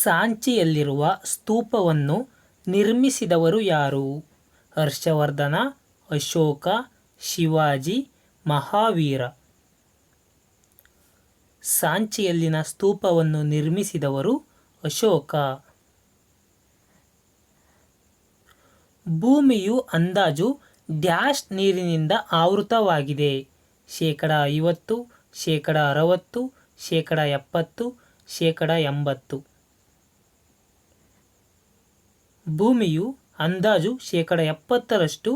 ಸಾಂಚಿಯಲ್ಲಿರುವ ಸ್ತೂಪವನ್ನು ನಿರ್ಮಿಸಿದವರು ಯಾರು? ಹರ್ಷವರ್ಧನ, ಅಶೋಕ, ಶಿವಾಜಿ, ಮಹಾವೀರ. ಸಾಂಚಿಯಲ್ಲಿನ ಸ್ತೂಪವನ್ನು ನಿರ್ಮಿಸಿದವರು ಅಶೋಕ. ಭೂಮಿಯು ಅಂದಾಜು ಡ್ಯಾಶ್ ನೀರಿನಿಂದ ಆವೃತವಾಗಿದೆ. 50%, 60%, 70%, 80%. ಭೂಮಿಯು ಅಂದಾಜು 70%ರಷ್ಟು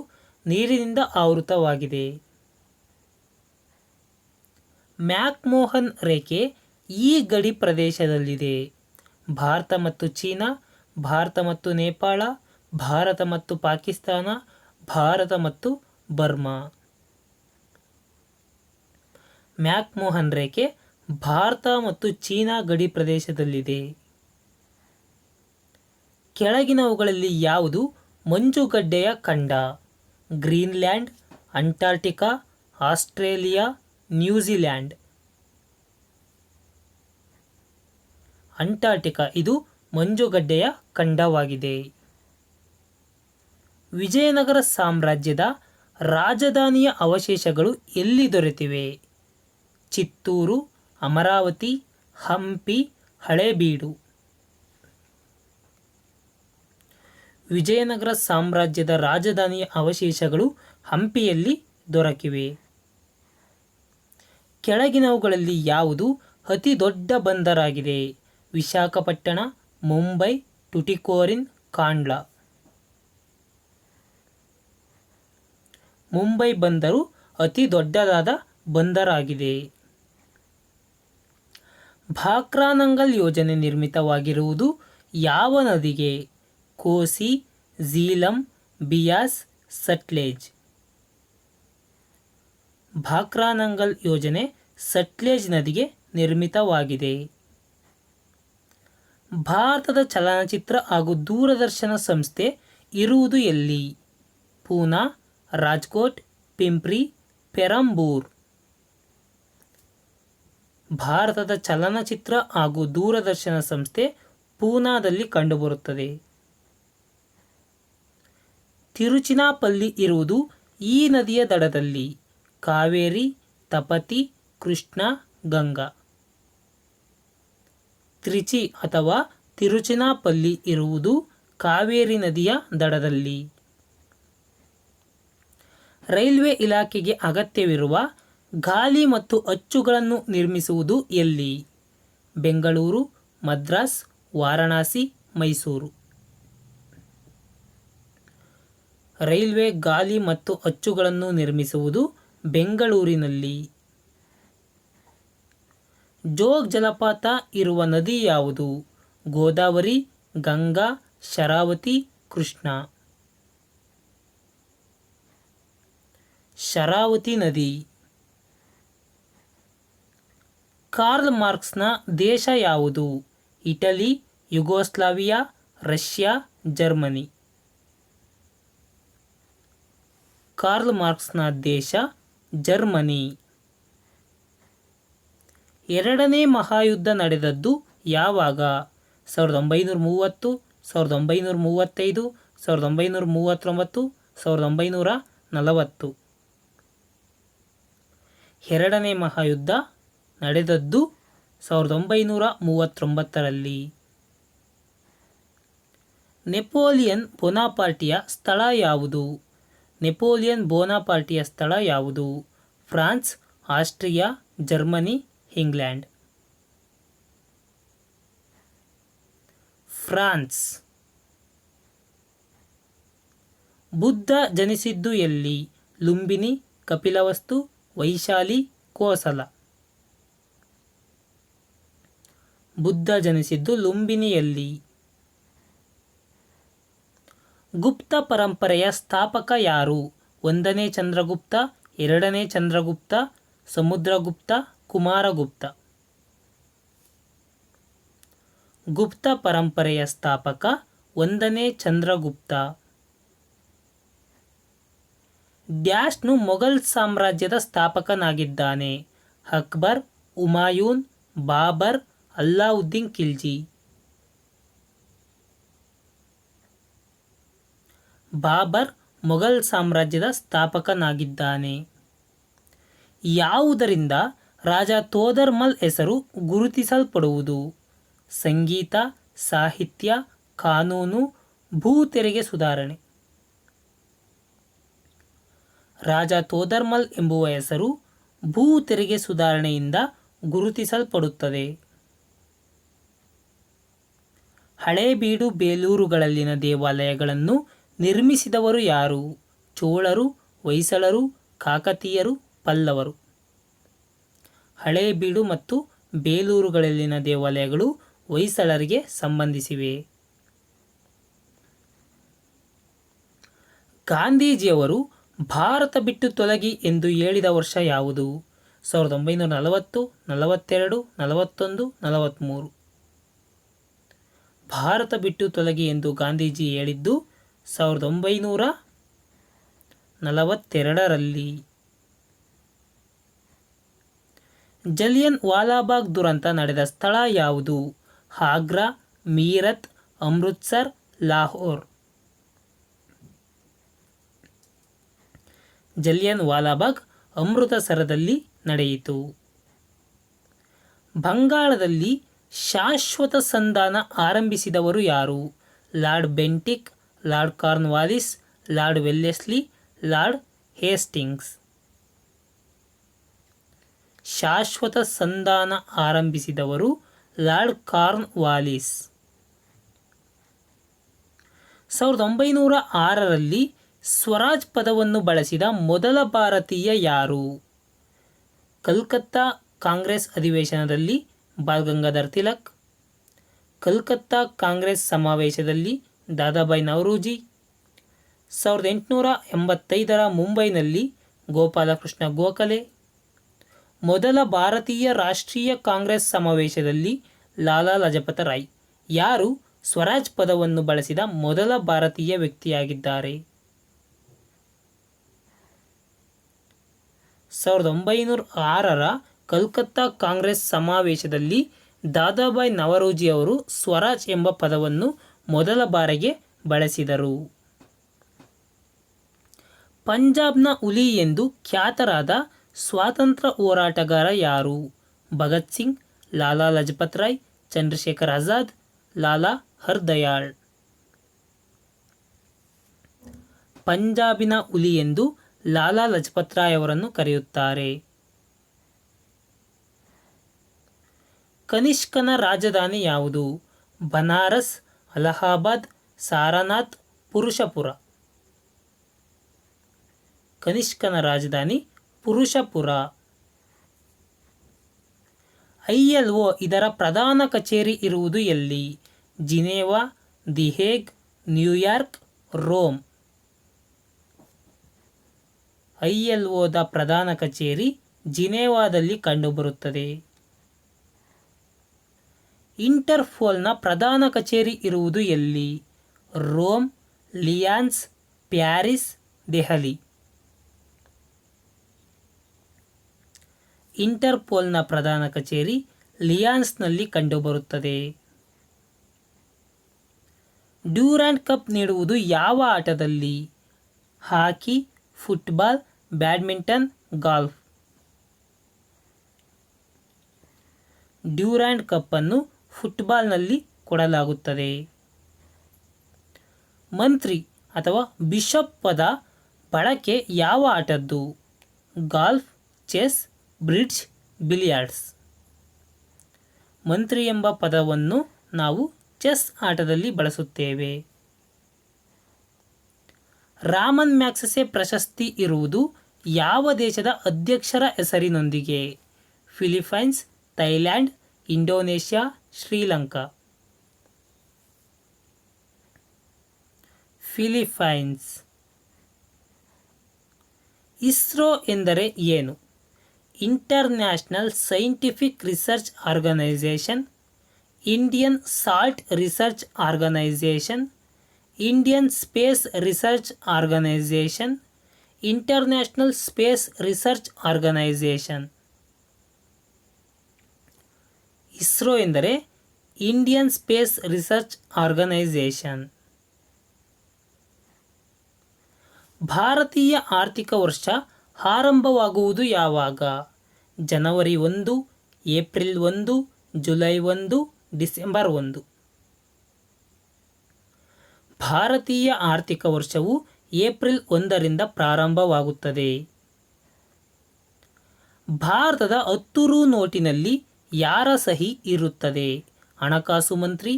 ನೀರಿನಿಂದ ಆವೃತವಾಗಿದೆ. ಮ್ಯಾಕ್ಮೋಹನ್ ರೇಖೆ ಈ ಗಡಿ ಪ್ರದೇಶದಲ್ಲಿದೆ. ಭಾರತ ಮತ್ತು ಚೀನಾ, ಭಾರತ ಮತ್ತು ನೇಪಾಳ, ಭಾರತ ಮತ್ತು ಪಾಕಿಸ್ತಾನ, ಭಾರತ ಮತ್ತು ಬರ್ಮಾ. ಮ್ಯಾಕ್ಮೋಹನ್ ರೇಖೆ ಭಾರತ ಮತ್ತು ಚೀನಾ ಗಡಿ ಪ್ರದೇಶದಲ್ಲಿದೆ. ಕೆಳಗಿನವುಗಳಲ್ಲಿ ಯಾವುದು ಮಂಜುಗಡ್ಡೆಯ ಖಂಡ? Greenland, Antarctica, Australia, New Zealand. Antarctica ಇದು ಮಂಜುಗಡ್ಡೆಯ ಖಂಡವಾಗಿದೆ. ವಿಜಯನಗರ ಸಾಮ್ರಾಜ್ಯದ ರಾಜಧಾನಿಯ ಅವಶೇಷಗಳು ಎಲ್ಲಿ ದೊರೆತಿವೆ? ಚಿತ್ತೂರು, ಅಮರಾವತಿ, ಹಂಪಿ, ಹಳೇಬೀಡು. ವಿಜಯನಗರ ಸಾಮ್ರಾಜ್ಯದ ರಾಜಧಾನಿಯ ಅವಶೇಷಗಳು ಹಂಪಿಯಲ್ಲಿ ದೊರಕಿವೆ. ಕೆಳಗಿನವುಗಳಲ್ಲಿ ಯಾವುದು ಅತಿ ದೊಡ್ಡ ಬಂದರಾಗಿದೆ? ವಿಶಾಖಪಟ್ಟಣ, ಮುಂಬೈ, ಟುಟಿಕೋರಿನ್, ಕಾಂಡ್ಲಾ. ಮುಂಬೈ ಬಂದರು ಅತಿ ದೊಡ್ಡದಾದ ಬಂದರಾಗಿದೆ. ಭಾಕ್ರಾನಂಗಲ್ ಯೋಜನೆ ನಿರ್ಮಿತವಾಗಿರುವುದು ಯಾವ ನದಿಗೆ? ಕೋಸಿ, ಝೀಲಂ, ಬಿಯಾಸ್, ಸಟ್ಲೇಜ್. ಭಾಕ್ರಾನಂಗಲ್ ಯೋಜನೆ ಸಟ್ಲೇಜ್ ನದಿಗೆ ನಿರ್ಮಿತವಾಗಿದೆ. ಭಾರತದ ಚಲನಚಿತ್ರ ಹಾಗೂ ದೂರದರ್ಶನ ಸಂಸ್ಥೆ ಇರುವುದು ಎಲ್ಲಿ? ಪೂನಾ, ರಾಜ್ಕೋಟ್, ಪಿಂಪ್ರಿ, ಪೆರಂಬೂರ್. ಭಾರತದ ಚಲನಚಿತ್ರ ಹಾಗೂ ದೂರದರ್ಶನ ಸಂಸ್ಥೆ ಪೂನಾದಲ್ಲಿ ಕಂಡುಬರುತ್ತದೆ. ತಿರುಚಿನಾಪಲ್ಲಿ ಇರುವುದು ಈ ನದಿಯ ದಡದಲ್ಲಿ? ಕಾವೇರಿ, ತಪತಿ, ಕೃಷ್ಣ, ಗಂಗಾ. ತ್ರಿಚಿ ಅಥವಾ ತಿರುಚಿನಾಪಲ್ಲಿ ಇರುವುದು ಕಾವೇರಿ ನದಿಯ ದಡದಲ್ಲಿ. ರೈಲ್ವೆ ಇಲಾಖೆಗೆ ಅಗತ್ಯವಿರುವ ಗಾಲಿ ಮತ್ತು ಅಚ್ಚುಗಳನ್ನು ನಿರ್ಮಿಸುವುದು ಎಲ್ಲಿ? ಬೆಂಗಳೂರು, ಮದ್ರಾಸ್, ವಾರಣಾಸಿ, ಮೈಸೂರು. ರೈಲ್ವೆ ಗಾಲಿ ಮತ್ತು ಅಚ್ಚುಗಳನ್ನು ನಿರ್ಮಿಸುವುದು ಬೆಂಗಳೂರಿನಲ್ಲಿ. ಜೋಗ್ ಜಲಪಾತ ಇರುವ ನದಿ ಯಾವುದು? ಗೋದಾವರಿ, ಗಂಗಾ, ಶರಾವತಿ, ಕೃಷ್ಣ. ಶರಾವತಿ ನದಿ. ಕಾರ್ಲ್ ಮಾರ್ಕ್ಸ್ನ ದೇಶ ಯಾವುದು? Italy, Yugoslavia, Russia, Germany. Karl ಮಾರ್ಕ್ಸ್ನ ದೇಶ ಜರ್ಮನಿ. ಎರಡನೇ ಮಹಾಯುದ್ಧ ನಡೆದದ್ದು ಯಾವಾಗ? 1930, 1935, 1939, 1940. ಎರಡನೇ ಮಹಾಯುದ್ಧ ನಡೆದದ್ದು 1939ರಲ್ಲಿ. ನೆಪೋಲಿಯನ್ ಬೋನಾಪಾರ್ಟಿಯ ಸ್ಥಳ ಯಾವುದು? ನೆಪೋಲಿಯನ್ ಬೋನಾಪಾರ್ಟಿಯ ಸ್ಥಳ ಯಾವುದು? France, Austria, Germany, England. France. Buddha ಜನಿಸಿದ್ದು ಎಲ್ಲಿ? ಲುಂಬಿನಿ, ಕಪಿಲವಸ್ತು, ವೈಶಾಲಿ, ಕೋಸಲ. ಬುದ್ಧ ಜನಿಸಿದ್ದು ಲುಂಬಿನಿಯಲ್ಲಿ. ಗುಪ್ತ ಪರಂಪರೆಯ ಸ್ಥಾಪಕ ಯಾರು? 1ನೇ ಚಂದ್ರಗುಪ್ತ, 2ನೇ ಚಂದ್ರಗುಪ್ತ, ಸಮುದ್ರಗುಪ್ತ, ಕುಮಾರಗುಪ್ತ. ಗುಪ್ತ ಪರಂಪರೆಯ ಸ್ಥಾಪಕ 1ನೇ ಚಂದ್ರಗುಪ್ತ. ಡ್ಯಾಶ್ನು ಮೊಘಲ್ ಸಾಮ್ರಾಜ್ಯದ ಸ್ಥಾಪಕನಾಗಿದ್ದಾನೆ? ಅಕ್ಬರ್, ಹುಮಾಯೂನ್, ಬಾಬರ್, ಅಲ್ಲಾವುದ್ದೀನ್ ಖಿಲ್ಜಿ. ಬಾಬರ್ ಮೊಘಲ್ ಸಾಮ್ರಾಜ್ಯದ ಸ್ಥಾಪಕನಾಗಿದ್ದಾನೆ. ಯಾವುದರಿಂದ ರಾಜ ತೋದರ್ಮಲ್ ಹೆಸರು ಗುರುತಿಸಲ್ಪಡುವುದು? ಸಂಗೀತ, ಸಾಹಿತ್ಯ, ಕಾನೂನು, ಭೂ ತೆರಿಗೆ ಸುಧಾರಣೆ. ರಾಜ ತೋದರ್ಮಲ್ ಎಂಬುವ ಹೆಸರು ಭೂ ತೆರಿಗೆ ಸುಧಾರಣೆಯಿಂದ ಗುರುತಿಸಲ್ಪಡುತ್ತದೆ. ಹಳೇಬೀಡು ಬೇಲೂರುಗಳಲ್ಲಿನ ದೇವಾಲಯಗಳನ್ನು ನಿರ್ಮಿಸಿದವರು ಯಾರು? ಚೋಳರು, ಹೊಯ್ಸಳರು, ಕಾಕತೀಯರು, ಪಲ್ಲವರು. ಹಳೇಬೀಡು ಮತ್ತು ಬೇಲೂರುಗಳಲ್ಲಿನ ದೇವಾಲಯಗಳು ಹೊಯ್ಸಳರಿಗೆ ಸಂಬಂಧಿಸಿವೆ. ಗಾಂಧೀಜಿಯವರು ಭಾರತ ಬಿಟ್ಟು ತೊಲಗಿ ಎಂದು ಹೇಳಿದ ವರ್ಷ ಯಾವುದು? 1940, 42, 41, 43. ಭಾರತ ಬಿಟ್ಟು ತೊಲಗಿ ಎಂದು ಗಾಂಧೀಜಿ ಹೇಳಿದ್ದು 1942ರಲ್ಲಿ. ಜಲಿಯನ್ ವಾಲಾಬಾಗ್ ದುರಂತ ನಡೆದ ಸ್ಥಳ ಯಾವುದು? ಆಗ್ರಾ, ಮೀರತ್, ಅಮೃತ್ಸರ್, ಲಾಹೋರ್. ಜಲಿಯನ್ ವಾಲಾಬಾಗ್ ಅಮೃತಸರದಲ್ಲಿ ನಡೆಯಿತು. ಬಂಗಾಳದಲ್ಲಿ ಶಾಶ್ವತ ಸಂಧಾನ ಆರಂಭಿಸಿದವರು ಯಾರು? Lord Bentinck, lord Cornwallis, lord Wellesley, lord Hastings. ಶಾಶ್ವತ ಸಂಧಾನ ಆರಂಭಿಸಿದವರು ಲಾರ್ಡ್ ಕಾರ್ನ್ವಾಲಿಸ್. 1906ರಲ್ಲಿ ಸ್ವರಾಜ್ ಪದವನ್ನು ಬಳಸಿದ ಮೊದಲ ಭಾರತೀಯ ಯಾರು? ಕಲ್ಕತ್ತಾ ಕಾಂಗ್ರೆಸ್ ಅಧಿವೇಶನದಲ್ಲಿ ಬಾಲ್ ಗಂಗಾಧರ್ ತಿಲಕ್, ಕಲ್ಕತ್ತಾ ಕಾಂಗ್ರೆಸ್ ಸಮಾವೇಶದಲ್ಲಿ ದಾದಾಬಾಯಿ ನವರೋಜಿ, 1885ರ ಮುಂಬೈನಲ್ಲಿ ಗೋಪಾಲಕೃಷ್ಣ ಗೋಖಲೆ, ಮೊದಲ ಭಾರತೀಯ ರಾಷ್ಟ್ರೀಯ ಕಾಂಗ್ರೆಸ್ ಸಮಾವೇಶದಲ್ಲಿ ಲಾಲಾ ಲಜಪತ ರಾಯ್. ಯಾರು ಸ್ವರಾಜ್ ಪದವನ್ನು ಬಳಸಿದ ಮೊದಲ ಭಾರತೀಯ ವ್ಯಕ್ತಿಯಾಗಿದ್ದಾರೆ? 1906ರ ಕಲ್ಕತ್ತಾ ಕಾಂಗ್ರೆಸ್ ಸಮಾವೇಶದಲ್ಲಿ ದಾದಾಬಾಯಿ ನವರೋಜಿ ಅವರು ಸ್ವರಾಜ್ ಎಂಬ ಪದವನ್ನು ಮೊದಲ ಬಾರಿಗೆ ಬಳಸಿದರು. ಪಂಜಾಬ್ನ ಹುಲಿ ಎಂದು ಖ್ಯಾತರಾದ ಸ್ವಾತಂತ್ರ್ಯ ಹೋರಾಟಗಾರ ಯಾರು? ಭಗತ್ ಸಿಂಗ್, ಲಾಲಾ ಲಜಪತ್ ರಾಯ್, ಚಂದ್ರಶೇಖರ್ ಆಜಾದ್, ಲಾಲಾ ಹರ್ದಯಾಳ್. ಪಂಜಾಬಿನ ಹುಲಿ ಎಂದು ಲಾಲಾ ಲಜಪತ್ ರಾಯ್ ಅವರನ್ನು ಕರೆಯುತ್ತಾರೆ. ಕನಿಷ್ಕನ ರಾಜಧಾನಿ ಯಾವುದು? ಬನಾರಸ್, ಅಲಹಾಬಾದ್, ಸಾರನಾಥ್, ಪುರುಷಪುರ. ಕನಿಷ್ಕನ ರಾಜಧಾನಿ ಪುರುಷಪುರ. ILO ಇದರ ಪ್ರಧಾನ ಕಚೇರಿ ಇರುವುದು ಎಲ್ಲಿ? Geneva, the Hague, New York, Rome. ILOದ ಪ್ರಧಾನ ಕಚೇರಿ ಜಿನೇವಾದಲ್ಲಿ ಕಂಡುಬರುತ್ತದೆ. ಇಂಟರ್ಪೋಲ್ನ ಪ್ರಧಾನ ಕಚೇರಿ ಇರುವುದು ಎಲ್ಲಿ? Rome, Lyons, Paris, Delhi. ಇಂಟರ್ಪೋಲ್ನ ಪ್ರಧಾನ ಕಚೇರಿ ಲಿಯಾನ್ಸ್ನಲ್ಲಿ ಕಂಡುಬರುತ್ತದೆ. ಡ್ಯೂರಾಂಡ್ ಕಪ್ ನೀಡುವುದು ಯಾವ ಆಟದಲ್ಲಿ? Hockey, football, badminton, golf. Durand cup ಅನ್ನು ಫುಟ್ಬಾಲ್ನಲ್ಲಿ ಕೊಡಲಾಗುತ್ತದೆ. ಮಂತ್ರಿ ಅಥವಾ ಬಿಷಪ್ ಪದ ಬಳಕೆ ಯಾವ ಆಟದ್ದು? Golf, chess, bridge, billiards. ಮಂತ್ರಿ ಎಂಬ ಪದವನ್ನು ನಾವು ಚೆಸ್ ಆಟದಲ್ಲಿ ಬಳಸುತ್ತೇವೆ. ರಾಮನ್ ಮ್ಯಾಗ್ಸೆಸೆ ಪ್ರಶಸ್ತಿ ಇರುವುದು ಯಾವ ದೇಶದ ಅಧ್ಯಕ್ಷರ ಹೆಸರಿನೊಂದಿಗೆ? Philippines, Thailand, Indonesia, Sri Lanka. Philippines. ISRO ಎಂದರೆ ಏನು? International scientific research organisation, Indian salt research organisation, Indian space research organisation, international space research organisation. ISRO ಎಂದರೆ ಇಂಡಿಯನ್ ಸ್ಪೇಸ್ ರಿಸರ್ಚ್ ಆರ್ಗನೈಸೇಷನ್. ಭಾರತೀಯ ಆರ್ಥಿಕ ವರ್ಷ ಆರಂಭವಾಗುವುದು ಯಾವಾಗ? ಜನವರಿ 1, ಏಪ್ರಿಲ್ 1, ಜುಲೈ 1, ಡಿಸೆಂಬರ್ 1. ಭಾರತೀಯ ಆರ್ಥಿಕ ವರ್ಷವು ಏಪ್ರಿಲ್ 1ರಿಂದ ಪ್ರಾರಂಭವಾಗುತ್ತದೆ. ಭಾರತದ 10 ರೂ ನೋಟಿನಲ್ಲಿ ಯಾರ ಸಹಿ ಇರುತ್ತದೆ? ಹಣಕಾಸು ಮಂತ್ರಿ,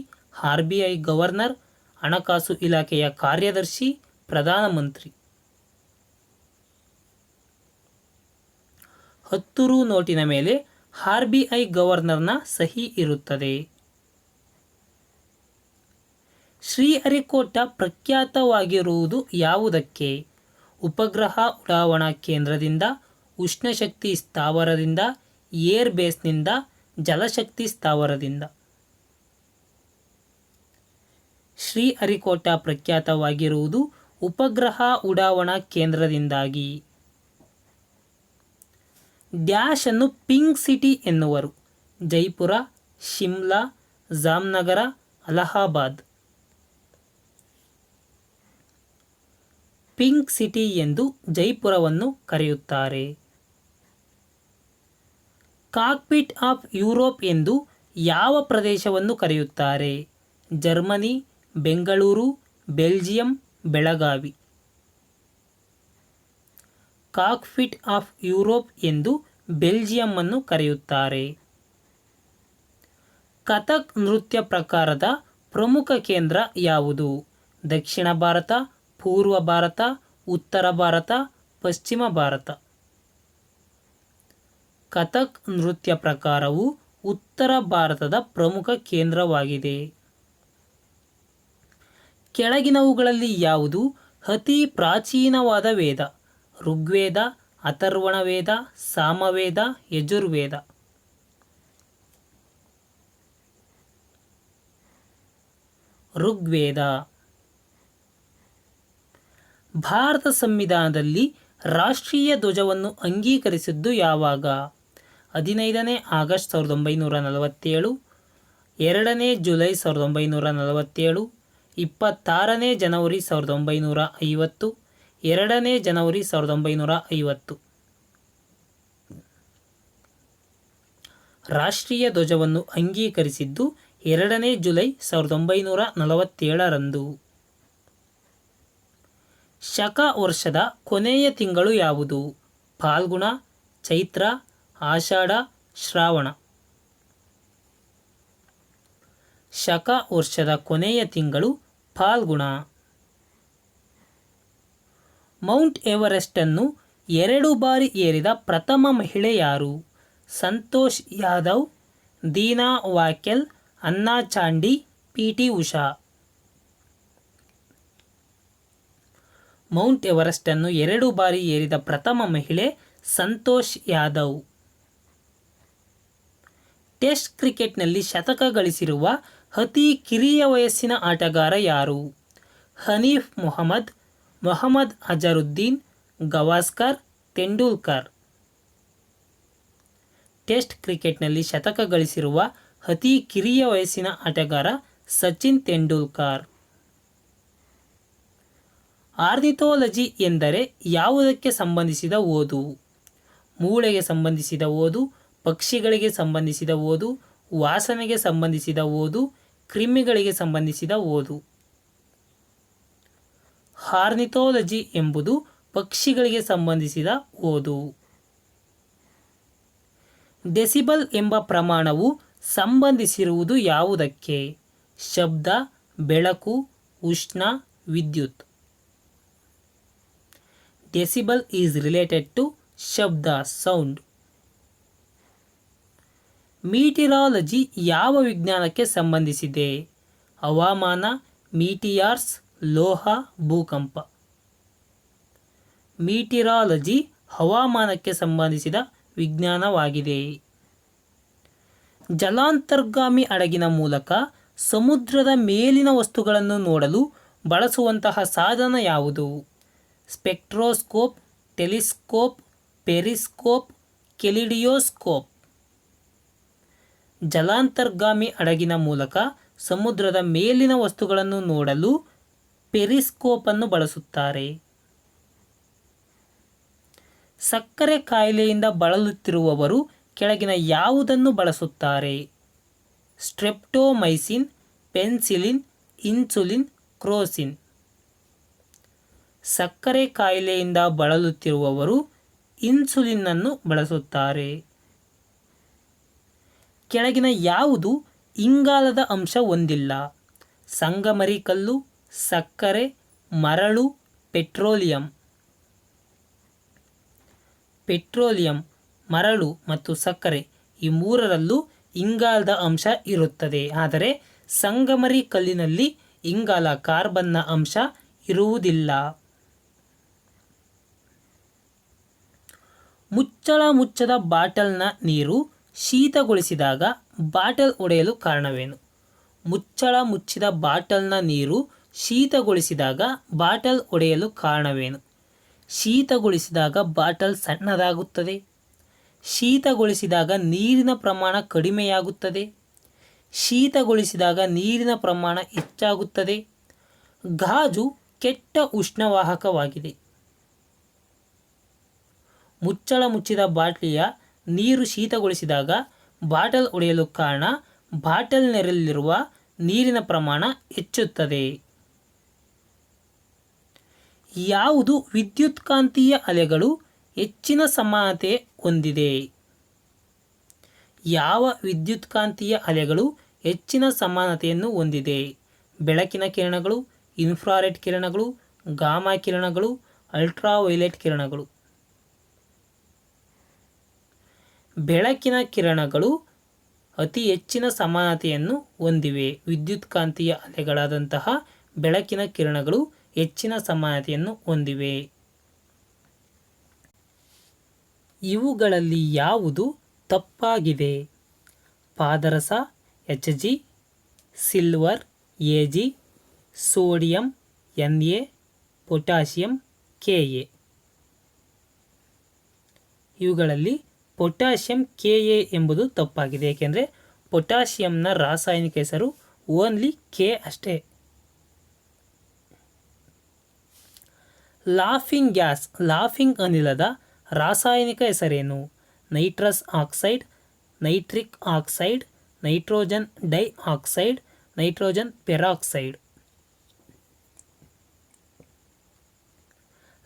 RBI ಗವರ್ನರ್, ಹಣಕಾಸು ಇಲಾಖೆಯ ಕಾರ್ಯದರ್ಶಿ, ಪ್ರಧಾನಮಂತ್ರಿ. 10 ರೂ ನೋಟಿನ ಮೇಲೆ RBI ಗವರ್ನರ್ನ ಸಹಿ ಇರುತ್ತದೆ. ಶ್ರೀಹರಿಕೋಟ ಪ್ರಖ್ಯಾತವಾಗಿರುವುದು ಯಾವುದಕ್ಕೆ? ಉಪಗ್ರಹ ಉಡಾವಣಾ ಕೇಂದ್ರದಿಂದ, ಉಷ್ಣಶಕ್ತಿ ಸ್ಥಾವರದಿಂದ, ಏರ್ ಬೇಸ್ನಿಂದ, ಜಲಶಕ್ತಿ ಸ್ಥಾವರದಿಂದ. ಶ್ರೀಹರಿಕೋಟ ಪ್ರಖ್ಯಾತವಾಗಿರುವುದು ಉಪಗ್ರಹ ಉಡಾವಣಾ ಕೇಂದ್ರದಿಂದಾಗಿ. ಡ್ಯಾಶ್ ಅನ್ನು ಪಿಂಕ್ ಸಿಟಿ ಎನ್ನುವರು? ಜೈಪುರ, ಶಿಮ್ಲಾ, ಜಾಮ್ನಗರ, ಅಲಹಾಬಾದ್. ಪಿಂಕ್ ಸಿಟಿ ಎಂದು ಜೈಪುರವನ್ನು ಕರೆಯುತ್ತಾರೆ. ಕಾಕ್ಪಿಟ್ ಆಫ್ ಯುರೋಪ್ ಎಂದು ಯಾವ ಪ್ರದೇಶವನ್ನು ಕರೆಯುತ್ತಾರೆ? Germany, Bengaluru, Belgium, Belagavi. Cockpit of Europe ಎಂದು ಬೆಲ್ಜಿಯಂ ಅನ್ನು ಕರೆಯುತ್ತಾರೆ. ಕಥಕ್ ನೃತ್ಯ ಪ್ರಕಾರದ ಪ್ರಮುಖ ಕೇಂದ್ರ ಯಾವುದು? ದಕ್ಷಿಣ ಭಾರತ, ಪೂರ್ವ ಭಾರತ, ಉತ್ತರ ಭಾರತ, ಪಶ್ಚಿಮ ಭಾರತ. ಕಥಕ್ ನೃತ್ಯ ಪ್ರಕಾರವು ಉತ್ತರ ಭಾರತದ ಪ್ರಮುಖ ಕೇಂದ್ರವಾಗಿದೆ. ಕೆಳಗಿನವುಗಳಲ್ಲಿ ಯಾವುದು ಅತಿ ಪ್ರಾಚೀನವಾದ ವೇದ? ಋಗ್ವೇದ, ಅಥರ್ವಣ ವೇದ, ಸಾಮವೇದ, ಯಜುರ್ವೇದ. ಋಗ್ವೇದ. ಭಾರತ ಸಂವಿಧಾನದಲ್ಲಿ ರಾಷ್ಟ್ರೀಯ ಧ್ವಜವನ್ನು ಅಂಗೀಕರಿಸಿದ್ದು ಯಾವಾಗ? 15ನೇ ಆಗಸ್ಟ್ 1947, 2ನೇ ಜುಲೈ 1947, 26ನೇ ಜನವರಿ 1950, 2ನೇ ಜನವರಿ 1950. ರಾಷ್ಟ್ರೀಯ ಧ್ವಜವನ್ನು ಅಂಗೀಕರಿಸಿದ್ದು 2ನೇ ಜುಲೈ 1947ರಂದು. ಶಕ ವರ್ಷದ ಕೊನೆಯ ತಿಂಗಳು ಯಾವುದು? ಫಾಲ್ಗುಣ, ಚೈತ್ರ, ಆಷಾಢ, ಶ್ರಾವಣ. ಶಕ ವರ್ಷದ ಕೊನೆಯ ತಿಂಗಳು ಫಾಲ್ಗುಣ. ಮೌಂಟ್ ಎವರೆಸ್ಟ್ ಅನ್ನು 2 ಬಾರಿ ಏರಿದ ಪ್ರಥಮ ಮಹಿಳೆ ಯಾರು? Santosh Yadav, Dina Wakel, Anna Chandy, PT Usha. Mount Everest ಅನ್ನು 2 ಬಾರಿ ಏರಿದ ಪ್ರಥಮ ಮಹಿಳೆ ಸಂತೋಷ್ ಯಾದವ್. ಟೆಸ್ಟ್ ಕ್ರಿಕೆಟ್ನಲ್ಲಿ ಶತಕ ಗಳಿಸಿರುವ ಅತಿ ಕಿರಿಯ ವಯಸ್ಸಿನ ಆಟಗಾರ ಯಾರು? ಹನೀಫ್ ಮೊಹಮ್ಮದ್, ಮೊಹಮ್ಮದ್ ಅಜರುದ್ದೀನ್, ಗವಾಸ್ಕರ್, ತೆಂಡೂಲ್ಕರ್. ಟೆಸ್ಟ್ ಕ್ರಿಕೆಟ್ನಲ್ಲಿ ಶತಕ ಗಳಿಸಿರುವ ಅತಿ ಕಿರಿಯ ವಯಸ್ಸಿನ ಆಟಗಾರ ಸಚಿನ್ ತೆಂಡೂಲ್ಕರ್. ಆರ್ನಿಥೋಲಜಿ ಎಂದರೆ ಯಾವುದಕ್ಕೆ ಸಂಬಂಧಿಸಿದ ಓದು? ಮೂಳೆಗೆ ಸಂಬಂಧಿಸಿದ ಓದು, ಪಕ್ಷಿಗಳಿಗೆ ಸಂಬಂಧಿಸಿದ ಓದು, ವಾಸನೆಗೆ ಸಂಬಂಧಿಸಿದ ಓದು, ಕ್ರಿಮಿಗಳಿಗೆ ಸಂಬಂಧಿಸಿದ ಓದು. ಆರ್ನಿಥೋಲಜಿ ಎಂಬುದು ಪಕ್ಷಿಗಳಿಗೆ ಸಂಬಂಧಿಸಿದ ಓದು. ಡೆಸಿಬಲ್ ಎಂಬ ಪ್ರಮಾಣವು ಸಂಬಂಧಿಸಿರುವುದು ಯಾವುದಕ್ಕೆ? ಶಬ್ದ, ಬೆಳಕು, ಉಷ್ಣ, ವಿದ್ಯುತ್. ಡೆಸಿಬಲ್ ಈಸ್ ರಿಲೇಟೆಡ್ ಟು ಶಬ್ದ, ಸೌಂಡ್. ಮೀಟಿರಾಲಜಿ ಯಾವ ವಿಜ್ಞಾನಕ್ಕೆ ಸಂಬಂಧಿಸಿದೆ? ಹವಾಮಾನ, ಮೀಟಿಯಾರ್ಸ್, ಲೋಹ, ಭೂಕಂಪ. ಮೀಟಿರಾಲಜಿ ಹವಾಮಾನಕ್ಕೆ ಸಂಬಂಧಿಸಿದ ವಿಜ್ಞಾನವಾಗಿದೆ. ಜಲಾಂತರ್ಗಾಮಿ ಹಡಗಿನ ಮೂಲಕ ಸಮುದ್ರದ ಮೇಲಿನ ವಸ್ತುಗಳನ್ನು ನೋಡಲು ಬಳಸುವಂತಹ ಸಾಧನ ಯಾವುದು? Spectroscope, telescope, periscope, kaleidoscope. ಜಲಾಂತರ್ಗಾಮಿ ಹಡಗಿನ ಮೂಲಕ ಸಮುದ್ರದ ಮೇಲಿನ ವಸ್ತುಗಳನ್ನು ನೋಡಲು ಪೆರಿಸ್ಕೋಪ್ ಅನ್ನು ಬಳಸುತ್ತಾರೆ. ಸಕ್ಕರೆ ಕಾಯಿಲೆಯಿಂದ ಬಳಲುತ್ತಿರುವವರು ಕೆಳಗಿನ ಯಾವುದನ್ನು ಬಳಸುತ್ತಾರೆ? Streptomycin, penicillin, insulin, Crocin. ಸಕ್ಕರೆ ಕಾಯಿಲೆಯಿಂದ ಬಳಲುತ್ತಿರುವವರು ಇನ್ಸುಲಿನ್ನನ್ನು ಬಳಸುತ್ತಾರೆ. ಕೆಳಗಿನ ಯಾವುದು ಇಂಗಾಲದ ಅಂಶ ಹೊಂದಿಲ್ಲ? ಸಂಗಮರಿ ಕಲ್ಲು, ಸಕ್ಕರೆ, ಮರಳು, ಪೆಟ್ರೋಲಿಯಂ. ಪೆಟ್ರೋಲಿಯಂ, ಮರಳು ಮತ್ತು ಸಕ್ಕರೆ ಈ ಮೂರರಲ್ಲೂ ಇಂಗಾಲದ ಅಂಶ ಇರುತ್ತದೆ. ಆದರೆ ಸಂಗಮರಿ ಕಲ್ಲಿನಲ್ಲಿ ಇಂಗಾಲ ಕಾರ್ಬನ್ನ ಅಂಶ ಇರುವುದಿಲ್ಲ. ಮುಚ್ಚದ ಬಾಟಲ್ನ ನೀರು ಶೀತಗೊಳಿಸಿದಾಗ ಬಾಟಲ್ ಒಡೆಯಲು ಕಾರಣವೇನು? ಮುಚ್ಚಿದ ಬಾಟಲ್ನ ನೀರು ಶೀತಗೊಳಿಸಿದಾಗ ಬಾಟಲ್ ಒಡೆಯಲು ಕಾರಣವೇನು? ಶೀತಗೊಳಿಸಿದಾಗ ಬಾಟಲ್ ಸಣ್ಣದಾಗುತ್ತದೆ. ಶೀತಗೊಳಿಸಿದಾಗ ನೀರಿನ ಪ್ರಮಾಣ ಕಡಿಮೆಯಾಗುತ್ತದೆ. ಶೀತಗೊಳಿಸಿದಾಗ ನೀರಿನ ಪ್ರಮಾಣ ಹೆಚ್ಚಾಗುತ್ತದೆ. ಗಾಜು ಕೆಟ್ಟ ಉಷ್ಣವಾಹಕವಾಗಿದೆ. ಮುಚ್ಚಿದ ಬಾಟಲಿಯ ನೀರು ಶೀತಗೊಳಿಸಿದಾಗ ಬಾಟಲ್ ಒಡೆಯಲು ಕಾರಣ ಬಾಟಲ್ನಲ್ಲಿರುವ ನೀರಿನ ಪ್ರಮಾಣ ಹೆಚ್ಚುತ್ತದೆ. ಯಾವುದು ವಿದ್ಯುತ್ಕಾಂತೀಯ ಅಲೆಗಳು ಹೆಚ್ಚಿನ ಸಮಾನತೆ ಹೊಂದಿದೆ? ಯಾವ ವಿದ್ಯುತ್ಕಾಂತೀಯ ಅಲೆಗಳು ಹೆಚ್ಚಿನ ಸಮಾನತೆಯನ್ನು ಹೊಂದಿದೆ? ಬೆಳಕಿನ ಕಿರಣಗಳು, ಇನ್ಫ್ರಾರೆಡ್ ಕಿರಣಗಳು, ಗಾಮಾ ಕಿರಣಗಳು, ಅಲ್ಟ್ರಾವೈಲೆಟ್ ಕಿರಣಗಳು. ಬೆಳಕಿನ ಕಿರಣಗಳು ಅತಿ ಹೆಚ್ಚಿನ ಸಮಾನತೆಯನ್ನು ಹೊಂದಿವೆ. ವಿದ್ಯುತ್ಕಾಂತೀಯ ಅಲೆಗಳಾದಂತಹ ಬೆಳಕಿನ ಕಿರಣಗಳು ಹೆಚ್ಚಿನ ಸಮಾನತೆಯನ್ನು ಹೊಂದಿವೆ. ಇವುಗಳಲ್ಲಿ ಯಾವುದು ತಪ್ಪಾಗಿದೆ? ಪಾದರಸ Hg, silver Ag, sodium Na, potassium Ka. ಇವುಗಳಲ್ಲಿ ಪೊಟ್ಯಾಷಿಯಂ Ka ಎಂಬುದು ತಪ್ಪಾಗಿದೆ. ಏಕೆಂದರೆ ಪೊಟ್ಯಾಷಿಯಂನ ರಾಸಾಯನಿಕ ಹೆಸರು ಓನ್ಲಿ K ಅಷ್ಟೇ. ಲಾಫಿಂಗ್ ಅನಿಲದ ರಾಸಾಯನಿಕ ಹೆಸರೇನು? Nitrous oxide, nitric oxide, nitrogen dioxide, nitrogen peroxide.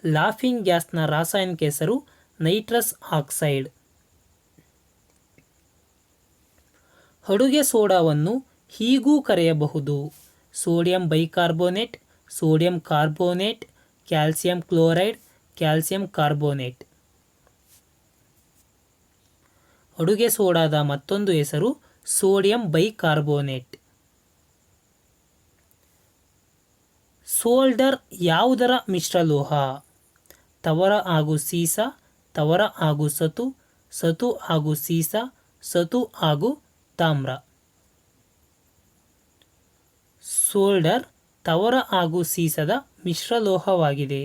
Laughing ಗ್ಯಾಸ್ನ ರಾಸಾಯನಿಕ ಹೆಸರು ನೈಟ್ರಸ್ ಆಕ್ಸೈಡ್. ಅಡುಗೆ ಸೋಡಾವನ್ನು ಹೀಗೂ ಕರೆಯಬಹುದು: sodium bicarbonate, sodium carbonate, calcium chloride, calcium carbonate. ಅಡುಗೆ ಸೋಡಾದ ಮತ್ತೊಂದು ಹೆಸರು ಸೋಡಿಯಂ ಬೈಕಾರ್ಬೋನೇಟ್. ಸೋಲ್ಡರ್ ಯಾವುದರ ಮಿಶ್ರಲೋಹ? ತವರ ಹಾಗೂ ಸೀಸ, ತವರ ಹಾಗೂ ಸತು, ಸತು ಹಾಗೂ ಸೀಸ, ಸತು ಹಾಗೂ ತಾಮ್ರ. ಸೋಲ್ಡರ್ ತವರ ಹಾಗೂ ಸೀಸದ ಮಿಶ್ರಲೋಹವಾಗಿದೆ.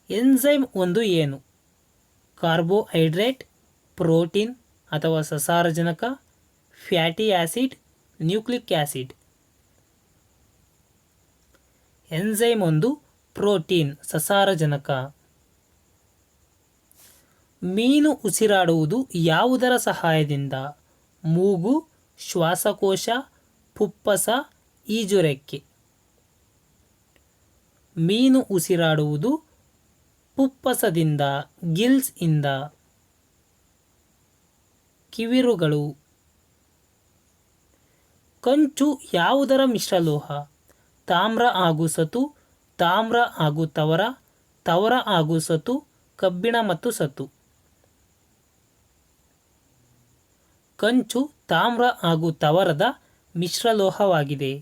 ಎನ್ಸೈಮ್ ಒಂದು ಏನು? ಕಾರ್ಬೋಹೈಡ್ರೇಟ್, ಪ್ರೋಟೀನ್ ಅಥವಾ ಸಸಾರಜನಕ, fatty acid, nucleic acid. Enzyme ಒಂದು ಪ್ರೋಟೀನ್, ಸಸಾರಜನಕ. ಮೀನು ಉಸಿರಾಡುವುದು ಯಾವುದರ ಸಹಾಯದಿಂದ? ಮೂಗು, ಶ್ವಾಸಕೋಶ, ಫುಪ್ಪಸ, ಈಜುರೆಕ್ಕೆ. ಮೀನು ಉಸಿರಾಡುವುದು ಫುಪ್ಪಸದಿಂದ, ಗಿಲ್ಸ್ ಇಂದ. ಕಿವಿರುಗಳು. ಕಂಚು ಯಾವುದರ ಮಿಶ್ರಲೋಹ? ತಾಮ್ರ ಹಾಗೂ ಸತು, ತಾಮ್ರ ಹಾಗೂ ತವರ, ತವರ ಹಾಗೂ ಸತು, ಕಬ್ಬಿಣ ಮತ್ತು ಸತು. ಕಂಚು ತಾಮ್ರ ಹಾಗೂ ತವರದ ಮಿಶ್ರಲೋಹವಾಗಿದೆ.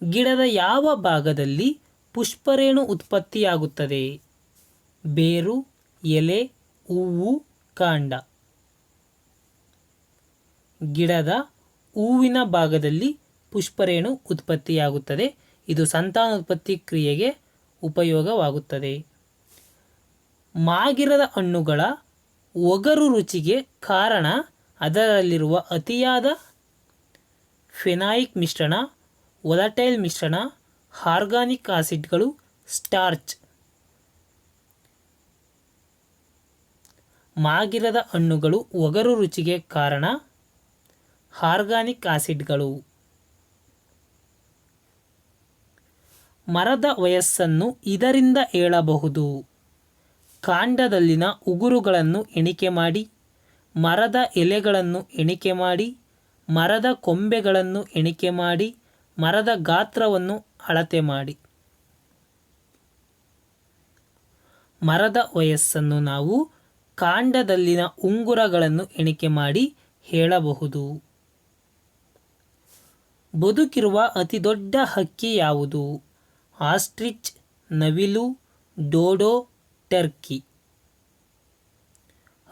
ಗಿಡದ ಯಾವ ಭಾಗದಲ್ಲಿ ಪುಷ್ಪರೇಣು ಉತ್ಪತ್ತಿಯಾಗುತ್ತದೆ? ಬೇರು, ಎಲೆ, ಹೂವು, ಕಾಂಡ. ಗಿಡದ ಹೂವಿನ ಭಾಗದಲ್ಲಿ ಪುಷ್ಪರೇಣು ಉತ್ಪತ್ತಿಯಾಗುತ್ತದೆ. ಇದು ಸಂತಾನೋತ್ಪತ್ತಿ ಕ್ರಿಯೆಗೆ ಉಪಯೋಗವಾಗುತ್ತದೆ. ಮಾಗಿರದ ಹಣ್ಣುಗಳ ಒಗರು ರುಚಿಗೆ ಕಾರಣ ಅದರಲ್ಲಿರುವ ಅತಿಯಾದ ಫೆನಾಯಿಕ್ ಮಿಶ್ರಣ, ವೊಲಟೈಲ್ ಮಿಶ್ರಣ, ಆರ್ಗಾನಿಕ್ ಆಸಿಡ್ಗಳು, ಸ್ಟಾರ್ಚ್. ಮಾಗಿರದ ಹಣ್ಣುಗಳು ಒಗರು ರುಚಿಗೆ ಕಾರಣ. ಆರ್ಗಾನಿಕ್ ಆಸಿಡ್ಗಳು. ಮರದ ವಯಸ್ಸನ್ನು ಇದರಿಂದ ಹೇಳಬಹುದು. ಕಾಂಡದಲ್ಲಿನ ಉಗುರುಗಳನ್ನು ಎಣಿಕೆ ಮಾಡಿ, ಮರದ ಎಲೆಗಳನ್ನು ಎಣಿಕೆ ಮಾಡಿ, ಮರದ ಕೊಂಬೆಗಳನ್ನು ಎಣಿಕೆ ಮಾಡಿ, ಮರದ ಗಾತ್ರವನ್ನು ಅಳತೆ ಮಾಡಿ. ಮರದ ವಯಸ್ಸನ್ನು ನಾವು ಕಾಂಡದಲ್ಲಿನ ಉಂಗುರಗಳನ್ನು ಎಣಿಕೆ ಮಾಡಿ ಹೇಳಬಹುದು. ಬದುಕಿರುವ ಅತಿ ದೊಡ್ಡ ಹಕ್ಕಿ ಯಾವುದು? ಆಸ್ಟ್ರಿಚ್, ನವಿಲು, ಡೋಡೋ, ಟರ್ಕಿ.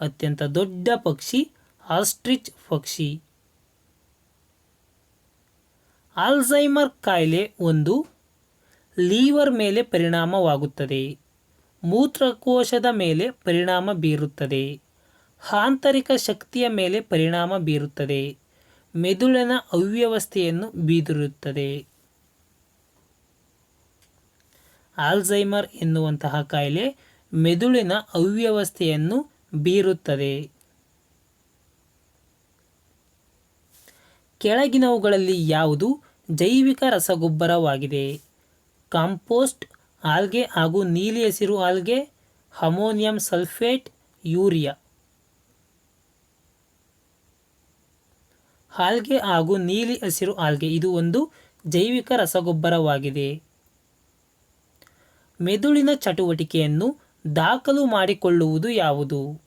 ಅತ್ಯಂತ ದೊಡ್ಡ ಪಕ್ಷಿ ಆಸ್ಟ್ರಿಚ್ ಪಕ್ಷಿ. ಆಲ್ಝೈಮರ್ ಕಾಯಿಲೆ ಒಂದು ಲಿವರ್ ಮೇಲೆ ಪರಿಣಾಮವಾಗುತ್ತದೆ, ಮೂತ್ರಕೋಶದ ಮೇಲೆ ಪರಿಣಾಮ ಬೀರುತ್ತದೆ, ಆಂತರಿಕ ಶಕ್ತಿಯ ಮೇಲೆ ಪರಿಣಾಮ ಬೀರುತ್ತದೆ, ಮೆದುಳಿನ ಅವ್ಯವಸ್ಥೆಯನ್ನು ಬೀದಿರುತ್ತದೆ. ಆಲ್ಝೈಮರ್ ಎನ್ನುವಂತಹ ಕಾಯಿಲೆ ಮೆದುಳಿನ ಅವ್ಯವಸ್ಥೆಯನ್ನು ಬೀರುತ್ತದೆ. ಕೆಳಗಿನವುಗಳಲ್ಲಿ ಯಾವುದು ಜೈವಿಕ ರಸಗೊಬ್ಬರವಾಗಿದೆ? ಕಾಂಪೋಸ್ಟ್, ಆಲ್ಗೆ ಹಾಗೂ ನೀಲಿ ಹಸಿರು algae, ammonium sulphate, urea. Algae ಹಾಗೂ ನೀಲಿ ಹಸಿರು ಆಲ್ಗೆ ಇದು ಒಂದು ಜೈವಿಕ ರಸಗೊಬ್ಬರವಾಗಿದೆ. ಮೆದುಳಿನ ಚಟುವಟಿಕೆಯನ್ನು ದಾಖಲು ಮಾಡಿಕೊಳ್ಳುವುದು ಯಾವುದು?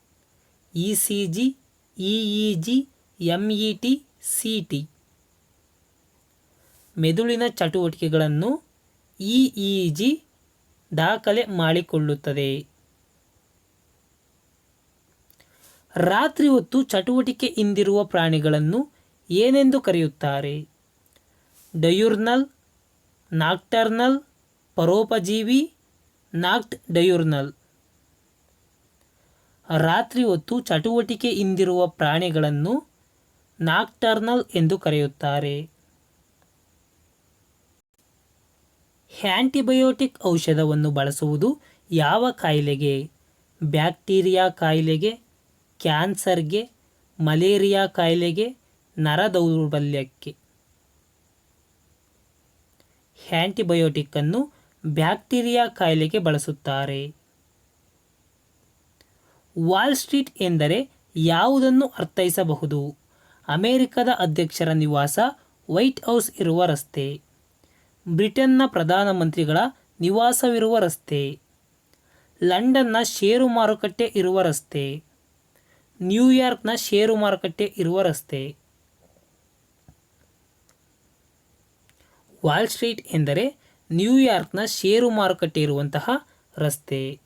ECG, EEG, MET, city. ಮೆದುಳಿನ ಚಟುವಟಿಕೆಗಳನ್ನು ಇಇಜಿ ದಾಖಲೆ ಮಾಡಿಕೊಳ್ಳುತ್ತದೆ. ರಾತ್ರಿ ಹೊತ್ತು ಚಟುವಟಿಕೆಯಿಂದಿರುವ ಪ್ರಾಣಿಗಳನ್ನು ಏನೆಂದು ಕರೆಯುತ್ತಾರೆ? ಡಯೂರ್ನಲ್, ನಾಕ್ಟರ್ನಲ್, ಪರೋಪಜೀವಿ, ನಾಕ್ಟ್ ಡಯೂರ್ನಲ್. ರಾತ್ರಿ ಹೊತ್ತು ಚಟುವಟಿಕೆಯಿಂದಿರುವ ಪ್ರಾಣಿಗಳನ್ನು ನಾಕ್ಟರ್ನಲ್ ಎಂದು ಕರೆಯುತ್ತಾರೆ. ಆಂಟಿಬಯೋಟಿಕ್ ಔಷಧವನ್ನು ಬಳಸುವುದು ಯಾವ ಕಾಯಿಲೆಗೆ? ಬ್ಯಾಕ್ಟೀರಿಯಾ ಕಾಯಿಲೆಗೆ, ಕ್ಯಾನ್ಸರ್ಗೆ, ಮಲೇರಿಯಾ ಕಾಯಿಲೆಗೆ, ನರದೌರ್ಬಲ್ಯಕ್ಕೆ. ಆಂಟಿಬಯೋಟಿಕ್ ಅನ್ನು ಬ್ಯಾಕ್ಟೀರಿಯಾ ಕಾಯಿಲೆಗೆ ಬಳಸುತ್ತಾರೆ. ವಾಲ್ ಸ್ಟ್ರೀಟ್ ಎಂದರೆ ಯಾವುದನ್ನು ಅರ್ಥೈಸಬಹುದು? ಅಮೆರಿಕದ ಅಧ್ಯಕ್ಷರ ನಿವಾಸ, ವೈಟ್ ಹೌಸ್ ಇರುವ ರಸ್ತೆ, ಬ್ರಿಟನ್ನ ಪ್ರಧಾನಮಂತ್ರಿಗಳ ನಿವಾಸವಿರುವ ರಸ್ತೆ, ಲಂಡನ್ನ ಷೇರು ಮಾರುಕಟ್ಟೆ ಇರುವ ರಸ್ತೆ, ನ್ಯೂಯಾರ್ಕ್ನ ಷೇರು ಮಾರುಕಟ್ಟೆ ಇರುವ ರಸ್ತೆ. ವಾಲ್ ಸ್ಟ್ರೀಟ್ ಎಂದರೆ ನ್ಯೂಯಾರ್ಕ್ನ ಷೇರು ಮಾರುಕಟ್ಟೆ ಇರುವಂತಹ ರಸ್ತೆ.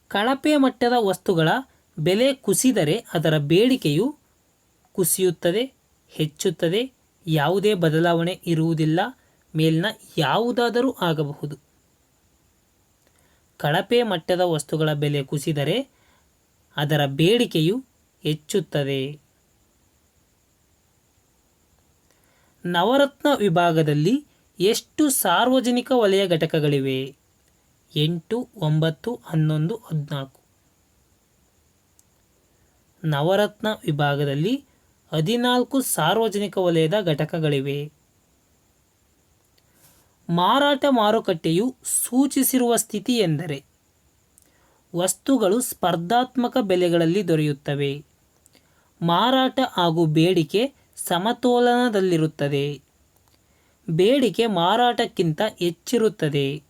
ಕಳಪೆ ಮಟ್ಟದ ವಸ್ತುಗಳ ಬೆಲೆ ಕುಸಿದರೆ ಅದರ ಬೇಡಿಕೆಯು ಕುಸಿಯುತ್ತದೆ, ಹೆಚ್ಚುತ್ತದೆ, ಯಾವುದೇ ಬದಲಾವಣೆ ಇರುವುದಿಲ್ಲ, ಮೇಲಿನ ಯಾವುದಾದರೂ ಆಗಬಹುದು. ಕಳಪೆ ಮಟ್ಟದ ವಸ್ತುಗಳ ಬೆಲೆ ಕುಸಿದರೆ ಅದರ ಬೇಡಿಕೆಯು ಹೆಚ್ಚುತ್ತದೆ. ನವರತ್ನ ವಿಭಾಗದಲ್ಲಿ ಎಷ್ಟು ಸಾರ್ವಜನಿಕ ವಲಯ ಘಟಕಗಳಿವೆ? 8, 9, 11, 14. ನವರತ್ನ ವಿಭಾಗದಲ್ಲಿ 14 ಸಾರ್ವಜನಿಕ ವಲಯದ ಘಟಕಗಳಿವೆ. ಮಾರಾಟ ಮಾರುಕಟ್ಟೆಯು ಸೂಚಿಸಿರುವ ಸ್ಥಿತಿ ಎಂದರೆ ವಸ್ತುಗಳು ಸ್ಪರ್ಧಾತ್ಮಕ ಬೆಲೆಗಳಲ್ಲಿ ದೊರೆಯುತ್ತವೆ. ಮಾರಾಟ ಹಾಗೂ ಬೇಡಿಕೆ ಸಮತೋಲನದಲ್ಲಿರುತ್ತದೆ. ಬೇಡಿಕೆ ಮಾರಾಟಕ್ಕಿಂತ ಹೆಚ್ಚಿರುತ್ತದೆ.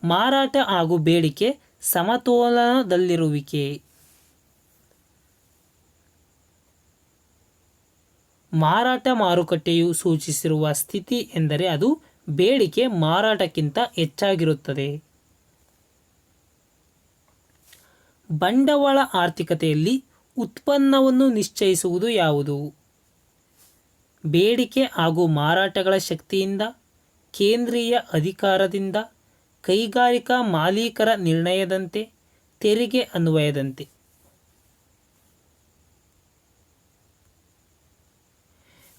ಮಾರಾಟ ಹಾಗೂ ಬೇಡಿಕೆ ಸಮತೋಲನದಲ್ಲಿರುವಿಕೆ. ಮಾರಾಟ ಮಾರುಕಟ್ಟೆಯು ಸೂಚಿಸಿರುವ ಸ್ಥಿತಿ ಎಂದರೆ ಅದು ಬೇಡಿಕೆ ಮಾರಾಟಕ್ಕಿಂತ ಹೆಚ್ಚಾಗಿರುತ್ತದೆ. ಬಂಡವಾಳ ಆರ್ಥಿಕತೆಯಲ್ಲಿ ಉತ್ಪನ್ನವನ್ನು ನಿಶ್ಚಯಿಸುವುದು ಯಾವುದು? ಬೇಡಿಕೆ ಹಾಗೂ ಮಾರಾಟಗಳ ಶಕ್ತಿಯಿಂದ, ಕೇಂದ್ರೀಯ ಅಧಿಕಾರದಿಂದ, ಕೈಗಾರಿಕಾ ಮಾಲೀಕರ ನಿರ್ಣಯದಂತೆ, ತೆರಿಗೆ ಅನ್ವಯದಂತೆ.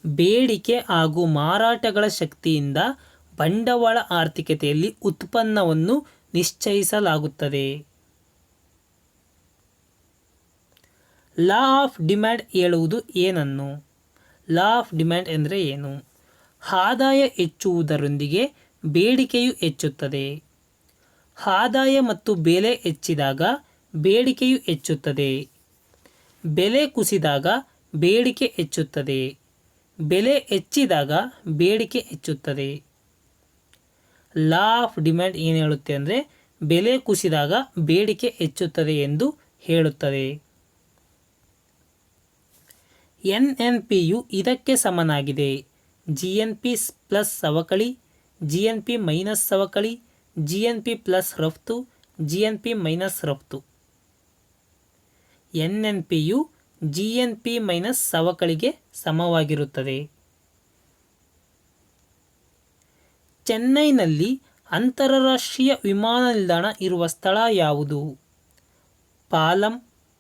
ಬೇಡಿಕೆ ಹಾಗೂ ಮಾರಾಟಗಳ ಶಕ್ತಿಯಿಂದ ಬಂಡವಾಳ ಆರ್ಥಿಕತೆಯಲ್ಲಿ ಉತ್ಪನ್ನವನ್ನು ನಿಶ್ಚಯಿಸಲಾಗುತ್ತದೆ. ಲಾ ಆಫ್ ಡಿಮ್ಯಾಂಡ್ ಹೇಳುವುದು ಏನನ್ನು? ಲಾ ಆಫ್ ಡಿಮ್ಯಾಂಡ್ ಎಂದರೆ ಏನು? ಆದಾಯ ಹೆಚ್ಚುವುದರೊಂದಿಗೆ ಬೇಡಿಕೆಯು ಹೆಚ್ಚುತ್ತದೆ. ಆದಾಯ ಮತ್ತು ಬೆಲೆ ಹೆಚ್ಚಿದಾಗ ಬೇಡಿಕೆಯು ಹೆಚ್ಚುತ್ತದೆ. ಬೆಲೆ ಕುಸಿದಾಗ ಬೇಡಿಕೆ ಹೆಚ್ಚುತ್ತದೆ. ಬೆಲೆ ಹೆಚ್ಚಿದಾಗ ಬೇಡಿಕೆ ಹೆಚ್ಚುತ್ತದೆ. ಲಾ ಆಫ್ ಡಿಮ್ಯಾಂಡ್ ಏನು ಹೇಳುತ್ತೆ ಅಂದರೆ ಬೆಲೆ ಕುಸಿದಾಗ ಬೇಡಿಕೆ ಹೆಚ್ಚುತ್ತದೆ ಎಂದು ಹೇಳುತ್ತದೆ. NNPಯು ಇದಕ್ಕೆ ಸಮನಾಗಿದೆ. GNP ಪ್ಲಸ್ ಸವಕಳಿ, GNP ಮೈನಸ್ ಸವಕಳಿ, GNP ಪ್ಲಸ್ ರಫ್ತು, GNP ಮೈನಸ್ ರಫ್ತು. NNPಯು GNP ಮೈನಸ್ ಸವಕಳಿಗೆ ಸಮವಾಗಿರುತ್ತದೆ. ಚೆನ್ನೈನಲ್ಲಿ ಅಂತಾರಾಷ್ಟ್ರೀಯ ವಿಮಾನ ನಿಲ್ದಾಣ ಇರುವ ಸ್ಥಳ ಯಾವುದು? ಪಾಲಂ,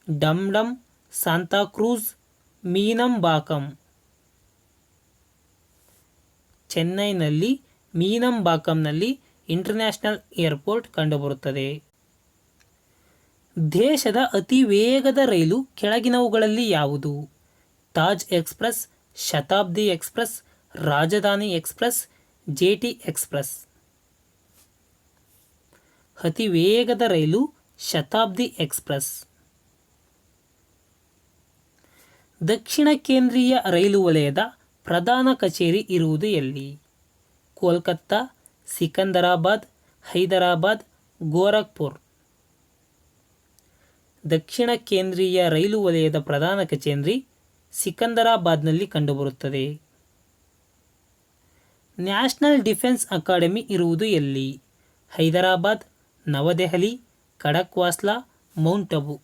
ಡಮ್ಡಮ್, ಸಾಂತಾಕ್ರೂಜ್, ಮೀನಂಬಾಕಂ. ಚೆನ್ನೈನಲ್ಲಿ ಮೀನಂಬಾಕಂನಲ್ಲಿ ಇಂಟರ್ನ್ಯಾಷನಲ್ ಏರ್ಪೋರ್ಟ್ ಕಂಡುಬರುತ್ತದೆ. ದೇಶದ ಅತಿ ವೇಗದ ರೈಲು ಕೆಳಗಿನವುಗಳಲ್ಲಿ ಯಾವುದು? ತಾಜ್ ಎಕ್ಸ್ಪ್ರೆಸ್, ಶತಾಬ್ದಿ ಎಕ್ಸ್ಪ್ರೆಸ್, ರಾಜಧಾನಿ ಎಕ್ಸ್ಪ್ರೆಸ್, ಜೆಟಿ ಎಕ್ಸ್ಪ್ರೆಸ್. ಅತಿ ವೇಗದ ರೈಲು ಶತಾಬ್ದಿ ಎಕ್ಸ್ಪ್ರೆಸ್. ದಕ್ಷಿಣ ಕೇಂದ್ರೀಯ ರೈಲು ವಲಯದ ಪ್ರಧಾನ ಕಚೇರಿ ಇರುವುದು ಎಲ್ಲಿ? ಕೋಲ್ಕತ್ತಾ, ಸಿಕಂದರಾಬಾದ್, ಹೈದರಾಬಾದ್, ಗೋರಖ್ಪುರ್. ದಕ್ಷಿಣ ಕೇಂದ್ರೀಯ ರೈಲು ವಲಯದ ಪ್ರಧಾನ ಕಚೇರಿ ಸಿಕಂದರಾಬಾದ್ನಲ್ಲಿ ಕಂಡುಬರುತ್ತದೆ. ನ್ಯಾಷನಲ್ ಡಿಫೆನ್ಸ್ ಅಕಾಡೆಮಿ ಇರುವುದು ಎಲ್ಲಿ? Hyderabad, New Delhi, Khadakwasla, Mount Abu.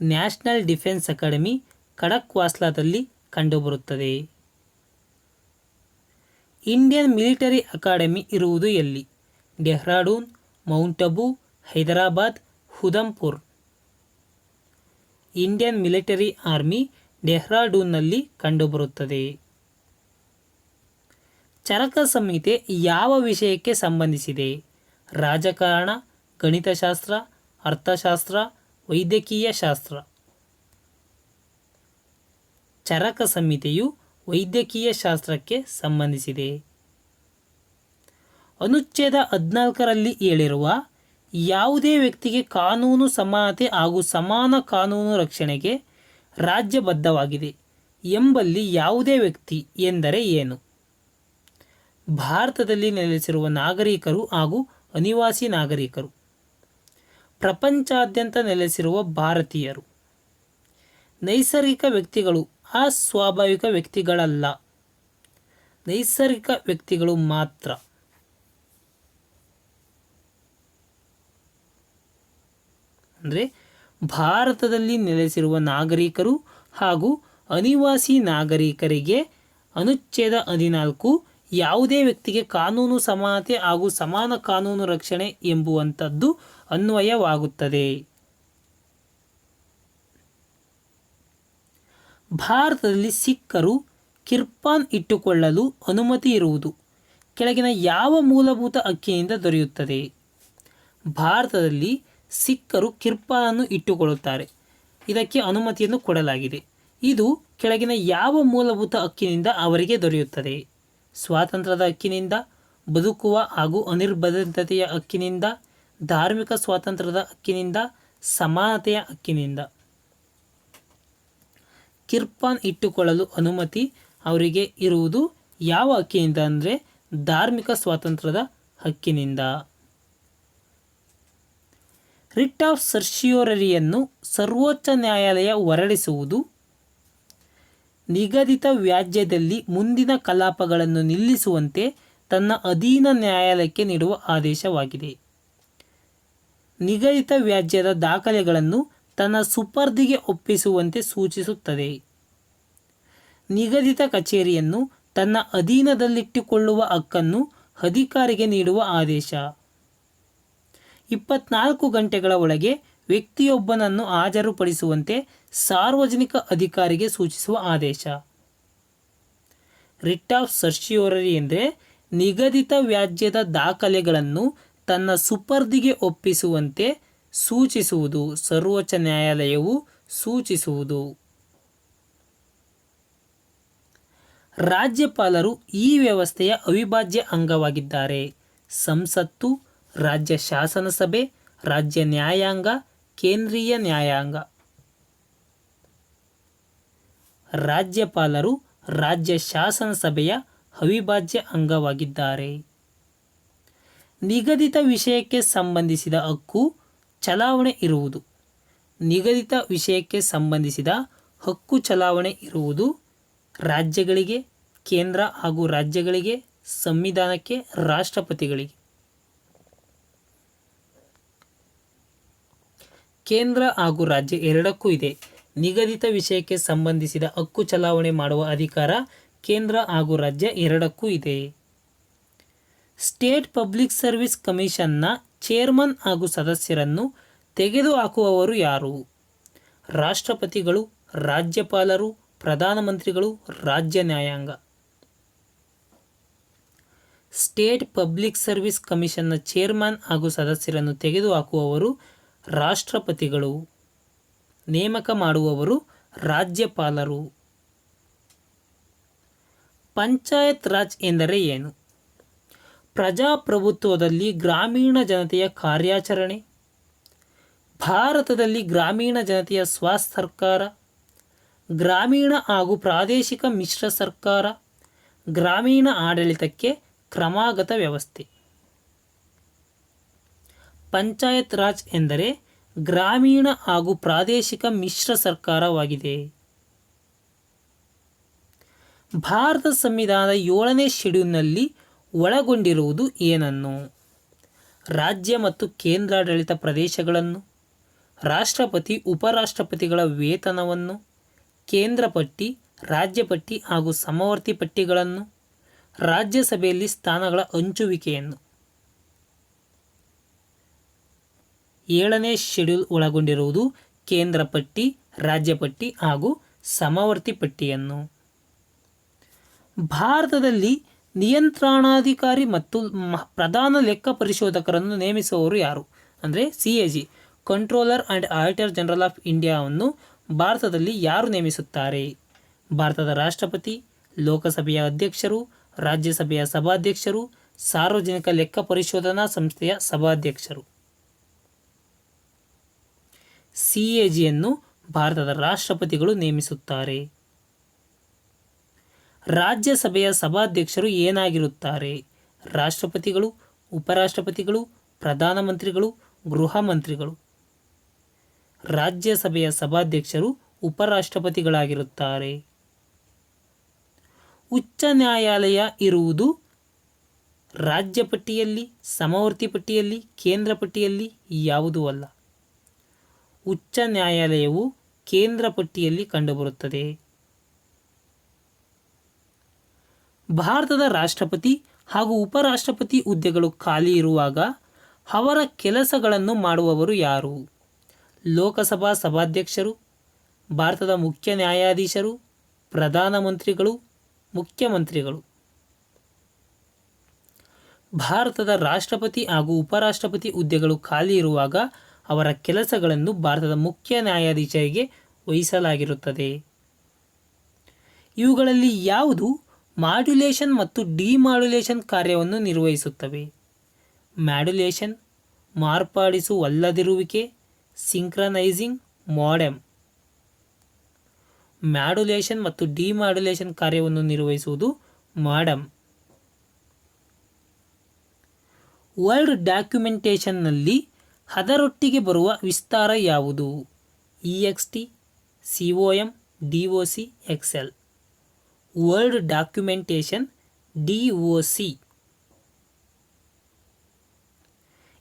National defence academy ಖಡಕ್ವಾಸ್ಲಾದಲ್ಲಿ ಕಂಡುಬರುತ್ತದೆ. ಇಂಡಿಯನ್ ಮಿಲಿಟರಿ ಅಕಾಡೆಮಿ ಇರುವುದು ಎಲ್ಲಿ? Dehradun, Mount Abu, Hyderabad, Udhampur. Indian military army ಡೆಹ್ರಾಡೂನ್ನಲ್ಲಿ ಕಂಡುಬರುತ್ತದೆ. ಚರಕ ಸಂಹಿತೆ ಯಾವ ವಿಷಯಕ್ಕೆ ಸಂಬಂಧಿಸಿದೆ? ರಾಜಕಾರಣ, ಗಣಿತಶಾಸ್ತ್ರ, ಅರ್ಥಶಾಸ್ತ್ರ, ವೈದ್ಯಕೀಯ ಶಾಸ್ತ್ರ. ಚರಕ ಸಂಹಿತೆಯು ವೈದ್ಯಕೀಯ ಶಾಸ್ತ್ರಕ್ಕೆ ಸಂಬಂಧಿಸಿದೆ. ಅನುಚ್ಛೇದ 14ರಲ್ಲಿ ಹೇಳಿರುವ ಯಾವುದೇ ವ್ಯಕ್ತಿಗೆ ಕಾನೂನು ಸಮಾನತೆ ಹಾಗೂ ಸಮಾನ ಕಾನೂನು ರಕ್ಷಣೆಗೆ ರಾಜ್ಯಬದ್ಧವಾಗಿದೆ ಎಂಬಲ್ಲಿ ಯಾವುದೇ ವ್ಯಕ್ತಿ ಎಂದರೆ ಏನು? ಭಾರತದಲ್ಲಿ ನೆಲೆಸಿರುವ ನಾಗರಿಕರು ಹಾಗೂ ಅನಿವಾಸಿ ನಾಗರಿಕರು. ಪ್ರಪಂಚಾದ್ಯಂತ ನೆಲೆಸಿರುವ ಭಾರತೀಯರು. ನೈಸರ್ಗಿಕ ವ್ಯಕ್ತಿಗಳು ಅಸ್ವಾಭಾವಿಕ ವ್ಯಕ್ತಿಗಳಲ್ಲ, ನೈಸರ್ಗಿಕ ವ್ಯಕ್ತಿಗಳು ಮಾತ್ರ. ಅಂದರೆ ಭಾರತದಲ್ಲಿ ನೆಲೆಸಿರುವ ನಾಗರಿಕರು ಹಾಗೂ ಅನಿವಾಸಿ ನಾಗರಿಕರಿಗೆ ಅನುಚ್ಛೇದ 14 ಯಾವುದೇ ವ್ಯಕ್ತಿಗೆ ಕಾನೂನು ಸಮಾನತೆ ಹಾಗೂ ಸಮಾನ ಕಾನೂನು ರಕ್ಷಣೆ ಎಂಬುವಂಥದ್ದು ಅನ್ವಯವಾಗುತ್ತದೆ. ಭಾರತದಲ್ಲಿ ಸಿಖ್ಖರು ಕಿರ್ಪಾನ್ ಇಟ್ಟುಕೊಳ್ಳಲು ಅನುಮತಿ ಇರುವುದು ಕೆಳಗಿನ ಯಾವ ಮೂಲಭೂತ ಹಕ್ಕಿನಿಂದ ದೊರೆಯುತ್ತದೆ? ಭಾರತದಲ್ಲಿ ಸಿಖ್ಖರು ಕಿರ್ಪಾನನ್ನು ಇಟ್ಟುಕೊಳ್ಳುತ್ತಾರೆ. ಇದಕ್ಕೆ ಅನುಮತಿಯನ್ನು ಕೊಡಲಾಗಿದೆ. ಇದು ಕೆಳಗಿನ ಯಾವ ಮೂಲಭೂತ ಹಕ್ಕಿನಿಂದ ಅವರಿಗೆ ದೊರೆಯುತ್ತದೆ? ಸ್ವಾತಂತ್ರ್ಯದ ಹಕ್ಕಿನಿಂದ, ಬದುಕುವ ಹಾಗೂ ಅನಿರ್ಬಂಧತೆಯ ಹಕ್ಕಿನಿಂದ, ಧಾರ್ಮಿಕ ಸ್ವಾತಂತ್ರ್ಯದ ಹಕ್ಕಿನಿಂದ, ಸಮಾನತೆಯ ಹಕ್ಕಿನಿಂದ. ಕಿರ್ಪಾನ್ ಇಟ್ಟುಕೊಳ್ಳಲು ಅನುಮತಿ ಅವರಿಗೆ ಇರುವುದು ಯಾವ ಹಕ್ಕಿನಿಂದ ಅಂದರೆ ಧಾರ್ಮಿಕ ಸ್ವಾತಂತ್ರ್ಯದ ಹಕ್ಕಿನಿಂದ. ರಿಟ್ ಆಫ್ ಸರ್ಶಿಯೋರರಿಯನ್ನು ಸರ್ವೋಚ್ಚ ನ್ಯಾಯಾಲಯ ಹೊರಡಿಸುವುದು ನಿಗದಿತ ವ್ಯಾಜ್ಯದಲ್ಲಿ ಮುಂದಿನ ಕಲಾಪಗಳನ್ನು ನಿಲ್ಲಿಸುವಂತೆ ತನ್ನ ಅಧೀನ ನ್ಯಾಯಾಲಯಕ್ಕೆ ನೀಡುವ ಆದೇಶವಾಗಿದೆ. ನಿಗದಿತ ವ್ಯಾಜ್ಯದ ದಾಖಲೆಗಳನ್ನು ತನ್ನ ಸುಪರ್ದಿಗೆ ಒಪ್ಪಿಸುವಂತೆ ಸೂಚಿಸುತ್ತದೆ. ನಿಗದಿತ ಕಚೇರಿಯನ್ನು ತನ್ನ ಅಧೀನದಲ್ಲಿಟ್ಟುಕೊಳ್ಳುವ ಹಕ್ಕನ್ನು ಅಧಿಕಾರಿಗೆ ನೀಡುವ ಆದೇಶ. 24 ಗಂಟೆಗಳ ಒಳಗೆ ವ್ಯಕ್ತಿಯೊಬ್ಬನನ್ನು ಹಾಜರುಪಡಿಸುವಂತೆ ಸಾರ್ವಜನಿಕ ಅಧಿಕಾರಿಗೆ ಸೂಚಿಸುವ ಆದೇಶ. ರಿಟ್ ಆಫ್ ಸರ್ಶಿಯೋರರಿ ಎಂದರೆ ನಿಗದಿತ ವ್ಯಾಜ್ಯದ ದಾಖಲೆಗಳನ್ನು ತನ್ನ ಸುಪರ್ದಿಗೆ ಒಪ್ಪಿಸುವಂತೆ ಸೂಚಿಸುವುದು. ಸರ್ವೋಚ್ಚ ನ್ಯಾಯಾಲಯವು ಸೂಚಿಸುವುದು. ರಾಜ್ಯಪಾಲರು ಈ ವ್ಯವಸ್ಥೆಯ ಅವಿಭಾಜ್ಯ ಅಂಗವಾಗಿದ್ದಾರೆ. ಸಂಸತ್ತು, ರಾಜ್ಯ ಶಾಸನ ಸಭೆ, ರಾಜ್ಯ ನ್ಯಾಯಾಂಗ, ಕೇಂದ್ರೀಯ ನ್ಯಾಯಾಂಗ. ರಾಜ್ಯಪಾಲರು ರಾಜ್ಯ ಶಾಸನ ಸಭೆಯ ಅವಿಭಾಜ್ಯ ಅಂಗವಾಗಿದ್ದಾರೆ. ನಿಗದಿತ ವಿಷಯಕ್ಕೆ ಸಂಬಂಧಿಸಿದ ಹಕ್ಕು ಚಲಾವಣೆ ಇರುವುದು. ನಿಗದಿತ ವಿಷಯಕ್ಕೆ ಸಂಬಂಧಿಸಿದ ಹಕ್ಕು ಚಲಾವಣೆ ಇರುವುದು ರಾಜ್ಯಗಳಿಗೆ, ಕೇಂದ್ರ ಹಾಗೂ ರಾಜ್ಯಗಳಿಗೆ, ಸಂವಿಧಾನಕ್ಕೆ, ರಾಷ್ಟ್ರಪತಿಗಳಿಗೆ. ಕೇಂದ್ರ ಹಾಗೂ ರಾಜ್ಯ ಎರಡಕ್ಕೂ ಇದೆ. ನಿಗದಿತ ವಿಷಯಕ್ಕೆ ಸಂಬಂಧಿಸಿದ ಹಕ್ಕು ಚಲಾವಣೆ ಮಾಡುವ ಅಧಿಕಾರ ಕೇಂದ್ರ ಹಾಗೂ ರಾಜ್ಯ ಎರಡಕ್ಕೂ ಇದೆ. ಸ್ಟೇಟ್ ಪಬ್ಲಿಕ್ ಸರ್ವಿಸ್ ಕಮಿಷನ್ನ ಚೇರ್ಮನ್ ಹಾಗೂ ಸದಸ್ಯರನ್ನು ತೆಗೆದುಹಾಕುವವರು ಯಾರು? ರಾಷ್ಟ್ರಪತಿಗಳು, ರಾಜ್ಯಪಾಲರು, ಪ್ರಧಾನಮಂತ್ರಿಗಳು, ರಾಜ್ಯ ನ್ಯಾಯಾಂಗ. ಸ್ಟೇಟ್ ಪಬ್ಲಿಕ್ ಸರ್ವಿಸ್ ಕಮಿಷನ್ನ ಚೇರ್ಮನ್ ಹಾಗೂ ಸದಸ್ಯರನ್ನು ತೆಗೆದುಹಾಕುವವರು ರಾಷ್ಟ್ರಪತಿಗಳು. ನೇಮಕ ಮಾಡುವವರು ರಾಜ್ಯಪಾಲರು. ಪಂಚಾಯತ್ ರಾಜ್ ಎಂದರೆ ಏನು? ಪ್ರಜಾಪ್ರಭುತ್ವದಲ್ಲಿ ಗ್ರಾಮೀಣ ಜನತೆಯ ಕಾರ್ಯಾಚರಣೆ. ಭಾರತದಲ್ಲಿ ಗ್ರಾಮೀಣ ಜನತೆಯ ಸ್ವಸರ್ಕಾರ, ಗ್ರಾಮೀಣ ಹಾಗೂ ಪ್ರಾದೇಶಿಕ ಮಿಶ್ರ ಸರ್ಕಾರ, ಗ್ರಾಮೀಣ ಆಡಳಿತಕ್ಕೆ ಕ್ರಮಾಗತ ವ್ಯವಸ್ಥೆ. ಪಂಚಾಯತ್ ರಾಜ್ ಎಂದರೆ ಗ್ರಾಮೀಣ ಹಾಗೂ ಪ್ರಾದೇಶಿಕ ಮಿಶ್ರ ಸರ್ಕಾರವಾಗಿದೆ. ಭಾರತ ಸಂವಿಧಾನದ 7ನೇ ಶೆಡ್ಯೂಲ್ನಲ್ಲಿ ಒಳಗೊಂಡಿರುವುದು ಏನನ್ನು? ರಾಜ್ಯ ಮತ್ತು ಕೇಂದ್ರಾಡಳಿತ ಪ್ರದೇಶಗಳನ್ನು, ರಾಷ್ಟ್ರಪತಿ ಉಪರಾಷ್ಟ್ರಪತಿಗಳ ವೇತನವನ್ನು, ಕೇಂದ್ರ ಪಟ್ಟಿ, ರಾಜ್ಯ ಪಟ್ಟಿ ಹಾಗೂ ಸಮವರ್ತಿ ಪಟ್ಟಿಗಳನ್ನು, ರಾಜ್ಯಸಭೆಯಲ್ಲಿ ಸ್ಥಾನಗಳ ಹಂಚುವಿಕೆಯನ್ನು. 7ನೇ ಶೆಡ್ಯೂಲ್ ಒಳಗೊಂಡಿರುವುದು ಕೇಂದ್ರ ಪಟ್ಟಿ, ರಾಜ್ಯ ಪಟ್ಟಿ ಹಾಗೂ ಸಮವರ್ತಿ ಪಟ್ಟಿಯನ್ನು. ಭಾರತದಲ್ಲಿ ನಿಯಂತ್ರಣಾಧಿಕಾರಿ ಮತ್ತು ಪ್ರಧಾನ ಲೆಕ್ಕ ಪರಿಶೋಧಕರನ್ನು ನೇಮಿಸುವವರು ಯಾರು? ಅಂದರೆ CAG, controller and auditor general of ಇಂಡಿಯಾವನ್ನು ಭಾರತದಲ್ಲಿ ಯಾರು ನೇಮಿಸುತ್ತಾರೆ? ಭಾರತದ ರಾಷ್ಟ್ರಪತಿ, ಲೋಕಸಭೆಯ ಅಧ್ಯಕ್ಷರು, ರಾಜ್ಯಸಭೆಯ ಸಭಾಧ್ಯಕ್ಷರು, ಸಾರ್ವಜನಿಕ ಲೆಕ್ಕ ಪರಿಶೋಧನಾ ಸಂಸ್ಥೆಯ ಸಭಾಧ್ಯಕ್ಷರು. CAGಯನ್ನು ಭಾರತದ ರಾಷ್ಟ್ರಪತಿಗಳು ನೇಮಿಸುತ್ತಾರೆ. ರಾಜ್ಯಸಭೆಯ ಸಭಾಧ್ಯಕ್ಷರು ಏನಾಗಿರುತ್ತಾರೆ? ರಾಷ್ಟ್ರಪತಿಗಳು, ಉಪರಾಷ್ಟ್ರಪತಿಗಳು, ಪ್ರಧಾನಮಂತ್ರಿಗಳು, ಗೃಹ ಮಂತ್ರಿಗಳು. ರಾಜ್ಯಸಭೆಯ ಸಭಾಧ್ಯಕ್ಷರು ಉಪರಾಷ್ಟ್ರಪತಿಗಳಾಗಿರುತ್ತಾರೆ. ಉಚ್ಚ ನ್ಯಾಯಾಲಯ ಇರುವುದು ರಾಜ್ಯ ಪಟ್ಟಿಯಲ್ಲಿ, ಸಮವರ್ತಿ ಪಟ್ಟಿಯಲ್ಲಿ, ಕೇಂದ್ರ ಪಟ್ಟಿಯಲ್ಲಿ ಯಾವುದೂ ಅಲ್ಲ. ಉಚ್ಚ ನ್ಯಾಯಾಲಯವು ಕೇಂದ್ರ ಪಟ್ಟಿಯಲ್ಲಿ ಕಂಡುಬರುತ್ತದೆ. ಭಾರತದ ರಾಷ್ಟ್ರಪತಿ ಹಾಗೂ ಉಪರಾಷ್ಟ್ರಪತಿ ಹುದ್ದೆಗಳು ಖಾಲಿ ಇರುವಾಗ ಅವರ ಕೆಲಸಗಳನ್ನು ಮಾಡುವವರು ಯಾರು? ಲೋಕಸಭಾ ಸಭಾಧ್ಯಕ್ಷರು, ಭಾರತದ ಮುಖ್ಯ ನ್ಯಾಯಾಧೀಶರು, ಪ್ರಧಾನಮಂತ್ರಿಗಳು, ಮುಖ್ಯಮಂತ್ರಿಗಳು. ಭಾರತದ ರಾಷ್ಟ್ರಪತಿ ಹಾಗೂ ಉಪರಾಷ್ಟ್ರಪತಿ ಹುದ್ದೆಗಳು ಖಾಲಿ ಇರುವಾಗ ಅವರ ಕೆಲಸಗಳನ್ನು ಭಾರತದ ಮುಖ್ಯ ನ್ಯಾಯಾಧೀಶರಿಗೆ ವಹಿಸಲಾಗಿರುತ್ತದೆ. ಇವುಗಳಲ್ಲಿ ಯಾವುದು ಮಾಡ್ಯುಲೇಷನ್ ಮತ್ತು ಡಿಮಾಡ್ಯುಲೇಷನ್ ಕಾರ್ಯವನ್ನು ನಿರ್ವಹಿಸುತ್ತವೆ? ಮಾಡ್ಯುಲೇಷನ್ ಮಾರ್ಪಡಿಸುವಲ್ಲದಿರುವಿಕೆ, ಸಿಂಕ್ರನೈಸಿಂಗ್ ಮೋಡೆಮ್. ಮಾಡ್ಯುಲೇಷನ್ ಮತ್ತು ಡಿಮಾಡ್ಯುಲೇಷನ್ ಕಾರ್ಯವನ್ನು ನಿರ್ವಹಿಸುವುದು ಮೋಡೆಮ್. ವರ್ಡ್ ಡಾಕ್ಯುಮೆಂಟೇಷನ್ನಲ್ಲಿ ಅದರೊಟ್ಟಿಗೆ ಬರುವ ವಿಸ್ತಾರ ಯಾವುದು? EXT, COM, DOC, XL. Word documentation DOC.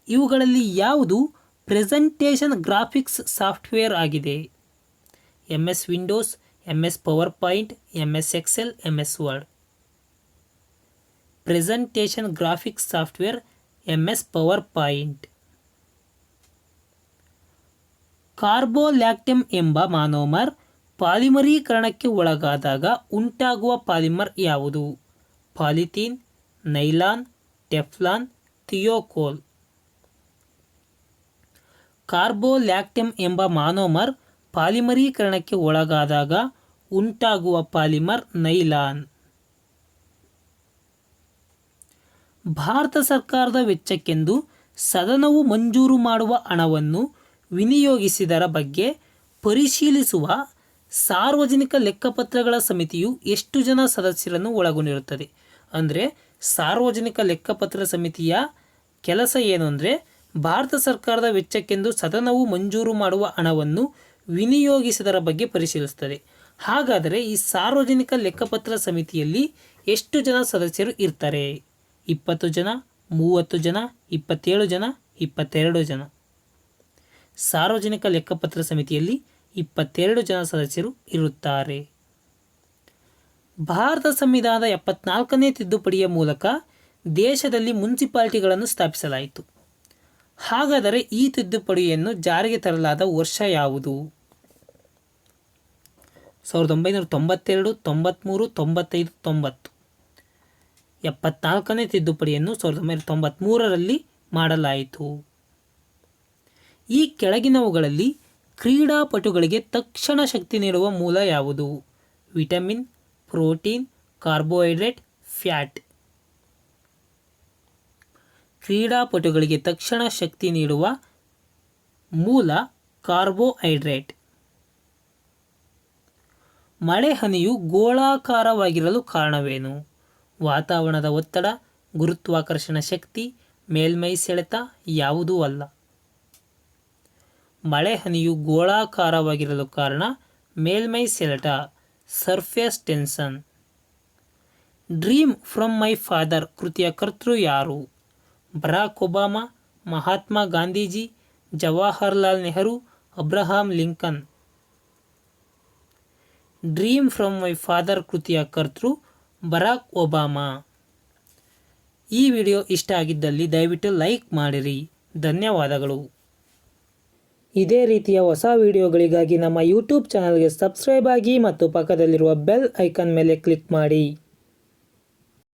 ಇವುಗಳಲ್ಲಿ ಯಾವುದು ಪ್ರೆಸೆಂಟೇಷನ್ ಗ್ರಾಫಿಕ್ಸ್ ಸಾಫ್ಟ್ವೇರ್ ಆಗಿದೆ? MS Windows, MS PowerPoint, MS Excel, MS Word. Presentation graphics software MS PowerPoint. Carbolactam ಎಂಬ ಮಾನೋಮರ್ ಪಾಲಿಮರೀಕರಣಕ್ಕೆ ಒಳಗಾದಾಗ ಉಂಟಾಗುವ ಪಾಲಿಮರ್ ಯಾವುದು? Polythene, nylon, Teflon, thiokol. Carbolactam ಎಂಬ monomer ಪಾಲಿಮರೀಕರಣಕ್ಕೆ ಒಳಗಾದಾಗ ಉಂಟಾಗುವ ಪಾಲಿಮರ್ ನೈಲಾನ್. ಭಾರತ ಸರ್ಕಾರದ ವೆಚ್ಚಕ್ಕೆಂದು ಸದನವು ಮಂಜೂರು ಮಾಡುವ ಹಣವನ್ನು ವಿನಿಯೋಗಿಸಿದರ ಬಗ್ಗೆ ಪರಿಶೀಲಿಸುವ ಸಾರ್ವಜನಿಕ ಲೆಕ್ಕಪತ್ರಗಳ ಸಮಿತಿಯು ಎಷ್ಟು ಜನ ಸದಸ್ಯರನ್ನು ಒಳಗೊಂಡಿರುತ್ತದೆ? ಅಂದರೆ ಸಾರ್ವಜನಿಕ ಲೆಕ್ಕಪತ್ರ ಸಮಿತಿಯ ಕೆಲಸ ಏನು ಅಂದರೆ, ಭಾರತ ಸರ್ಕಾರದ ವೆಚ್ಚಕ್ಕೆಂದು ಸದನವು ಮಂಜೂರು ಮಾಡುವ ಹಣವನ್ನು ವಿನಿಯೋಗಿಸಿದರ ಬಗ್ಗೆ ಪರಿಶೀಲಿಸುತ್ತದೆ. ಹಾಗಾದರೆ ಈ ಸಾರ್ವಜನಿಕ ಲೆಕ್ಕಪತ್ರ ಸಮಿತಿಯಲ್ಲಿ ಎಷ್ಟು ಜನ ಸದಸ್ಯರು ಇರ್ತಾರೆ? 20 ಜನ, 30 ಜನ, 27 ಜನ, 22 ಜನ. ಸಾರ್ವಜನಿಕ ಲೆಕ್ಕಪತ್ರ ಸಮಿತಿಯಲ್ಲಿ 22 ಜನ ಸದಸ್ಯರು ಇರುತ್ತಾರೆ. ಭಾರತ ಸಂವಿಧಾನದ 74ನೇ ತಿದ್ದುಪಡಿಯ ಮೂಲಕ ದೇಶದಲ್ಲಿ ಮುನ್ಸಿಪಾಲಿಟಿಗಳನ್ನು ಸ್ಥಾಪಿಸಲಾಯಿತು. ಹಾಗಾದರೆ ಈ ತಿದ್ದುಪಡಿಯನ್ನು ಜಾರಿಗೆ ತರಲಾದ ವರ್ಷ ಯಾವುದು? 1992, 93, 95, 90. 74ನೇ ತಿದ್ದುಪಡಿಯನ್ನು 1993ರಲ್ಲಿ ಮಾಡಲಾಯಿತು. ಈ ಕೆಳಗಿನವುಗಳಲ್ಲಿ ಕ್ರೀಡಾಪಟುಗಳಿಗೆ ತಕ್ಷಣ ಶಕ್ತಿ ನೀಡುವ ಮೂಲ ಯಾವುದು? Vitamin, protein, carbohydrate, fat. ಕ್ರೀಡಾಪಟುಗಳಿಗೆ ತಕ್ಷಣ ಶಕ್ತಿ ನೀಡುವ ಮೂಲ ಕಾರ್ಬೋಹೈಡ್ರೇಟ್. ಮಳೆಹನಿಯು ಗೋಳಾಕಾರವಾಗಿರಲು ಕಾರಣವೇನು? ವಾತಾವರಣದ ಒತ್ತಡ, ಗುರುತ್ವಾಕರ್ಷಣ ಶಕ್ತಿ, ಮೇಲ್ಮೈ ಸೆಳೆತ, ಯಾವುದೂ ಅಲ್ಲ. ಮಳೆಹನಿಯು ಗೋಳಾಕಾರವಾಗಿರಲು ಕಾರಣ ಮೇಲ್ಮೈ ಸೆಳೆತ, surface tension. Dream from my father ಕೃತಿಯ ಕರ್ತೃ ಯಾರು? Barack Obama, Mahatma Gandhiji, Jawaharlal Nehru, Abraham Lincoln. Dream from my father ಕೃತಿಯ ಕರ್ತೃ ಬರಾಕ್ ಒಬಾಮಾ. ಈ ವಿಡಿಯೋ ಇಷ್ಟ ಆಗಿದ್ದಲ್ಲಿ ದಯವಿಟ್ಟು ಲೈಕ್ ಮಾಡಿರಿ. ಧನ್ಯವಾದಗಳು. ಇದೇ ರೀತಿಯ ಹೊಸ ವಿಡಿಯೋಗಳಿಗಾಗಿ ನಮ್ಮ ಯೂಟ್ಯೂಬ್ ಚಾನಲ್ಗೆ ಸಬ್ಸ್ಕ್ರೈಬ್ ಆಗಿ ಮತ್ತು ಪಕ್ಕದಲ್ಲಿರುವ ಬೆಲ್ ಐಕಾನ್ ಮೇಲೆ ಕ್ಲಿಕ್ ಮಾಡಿ.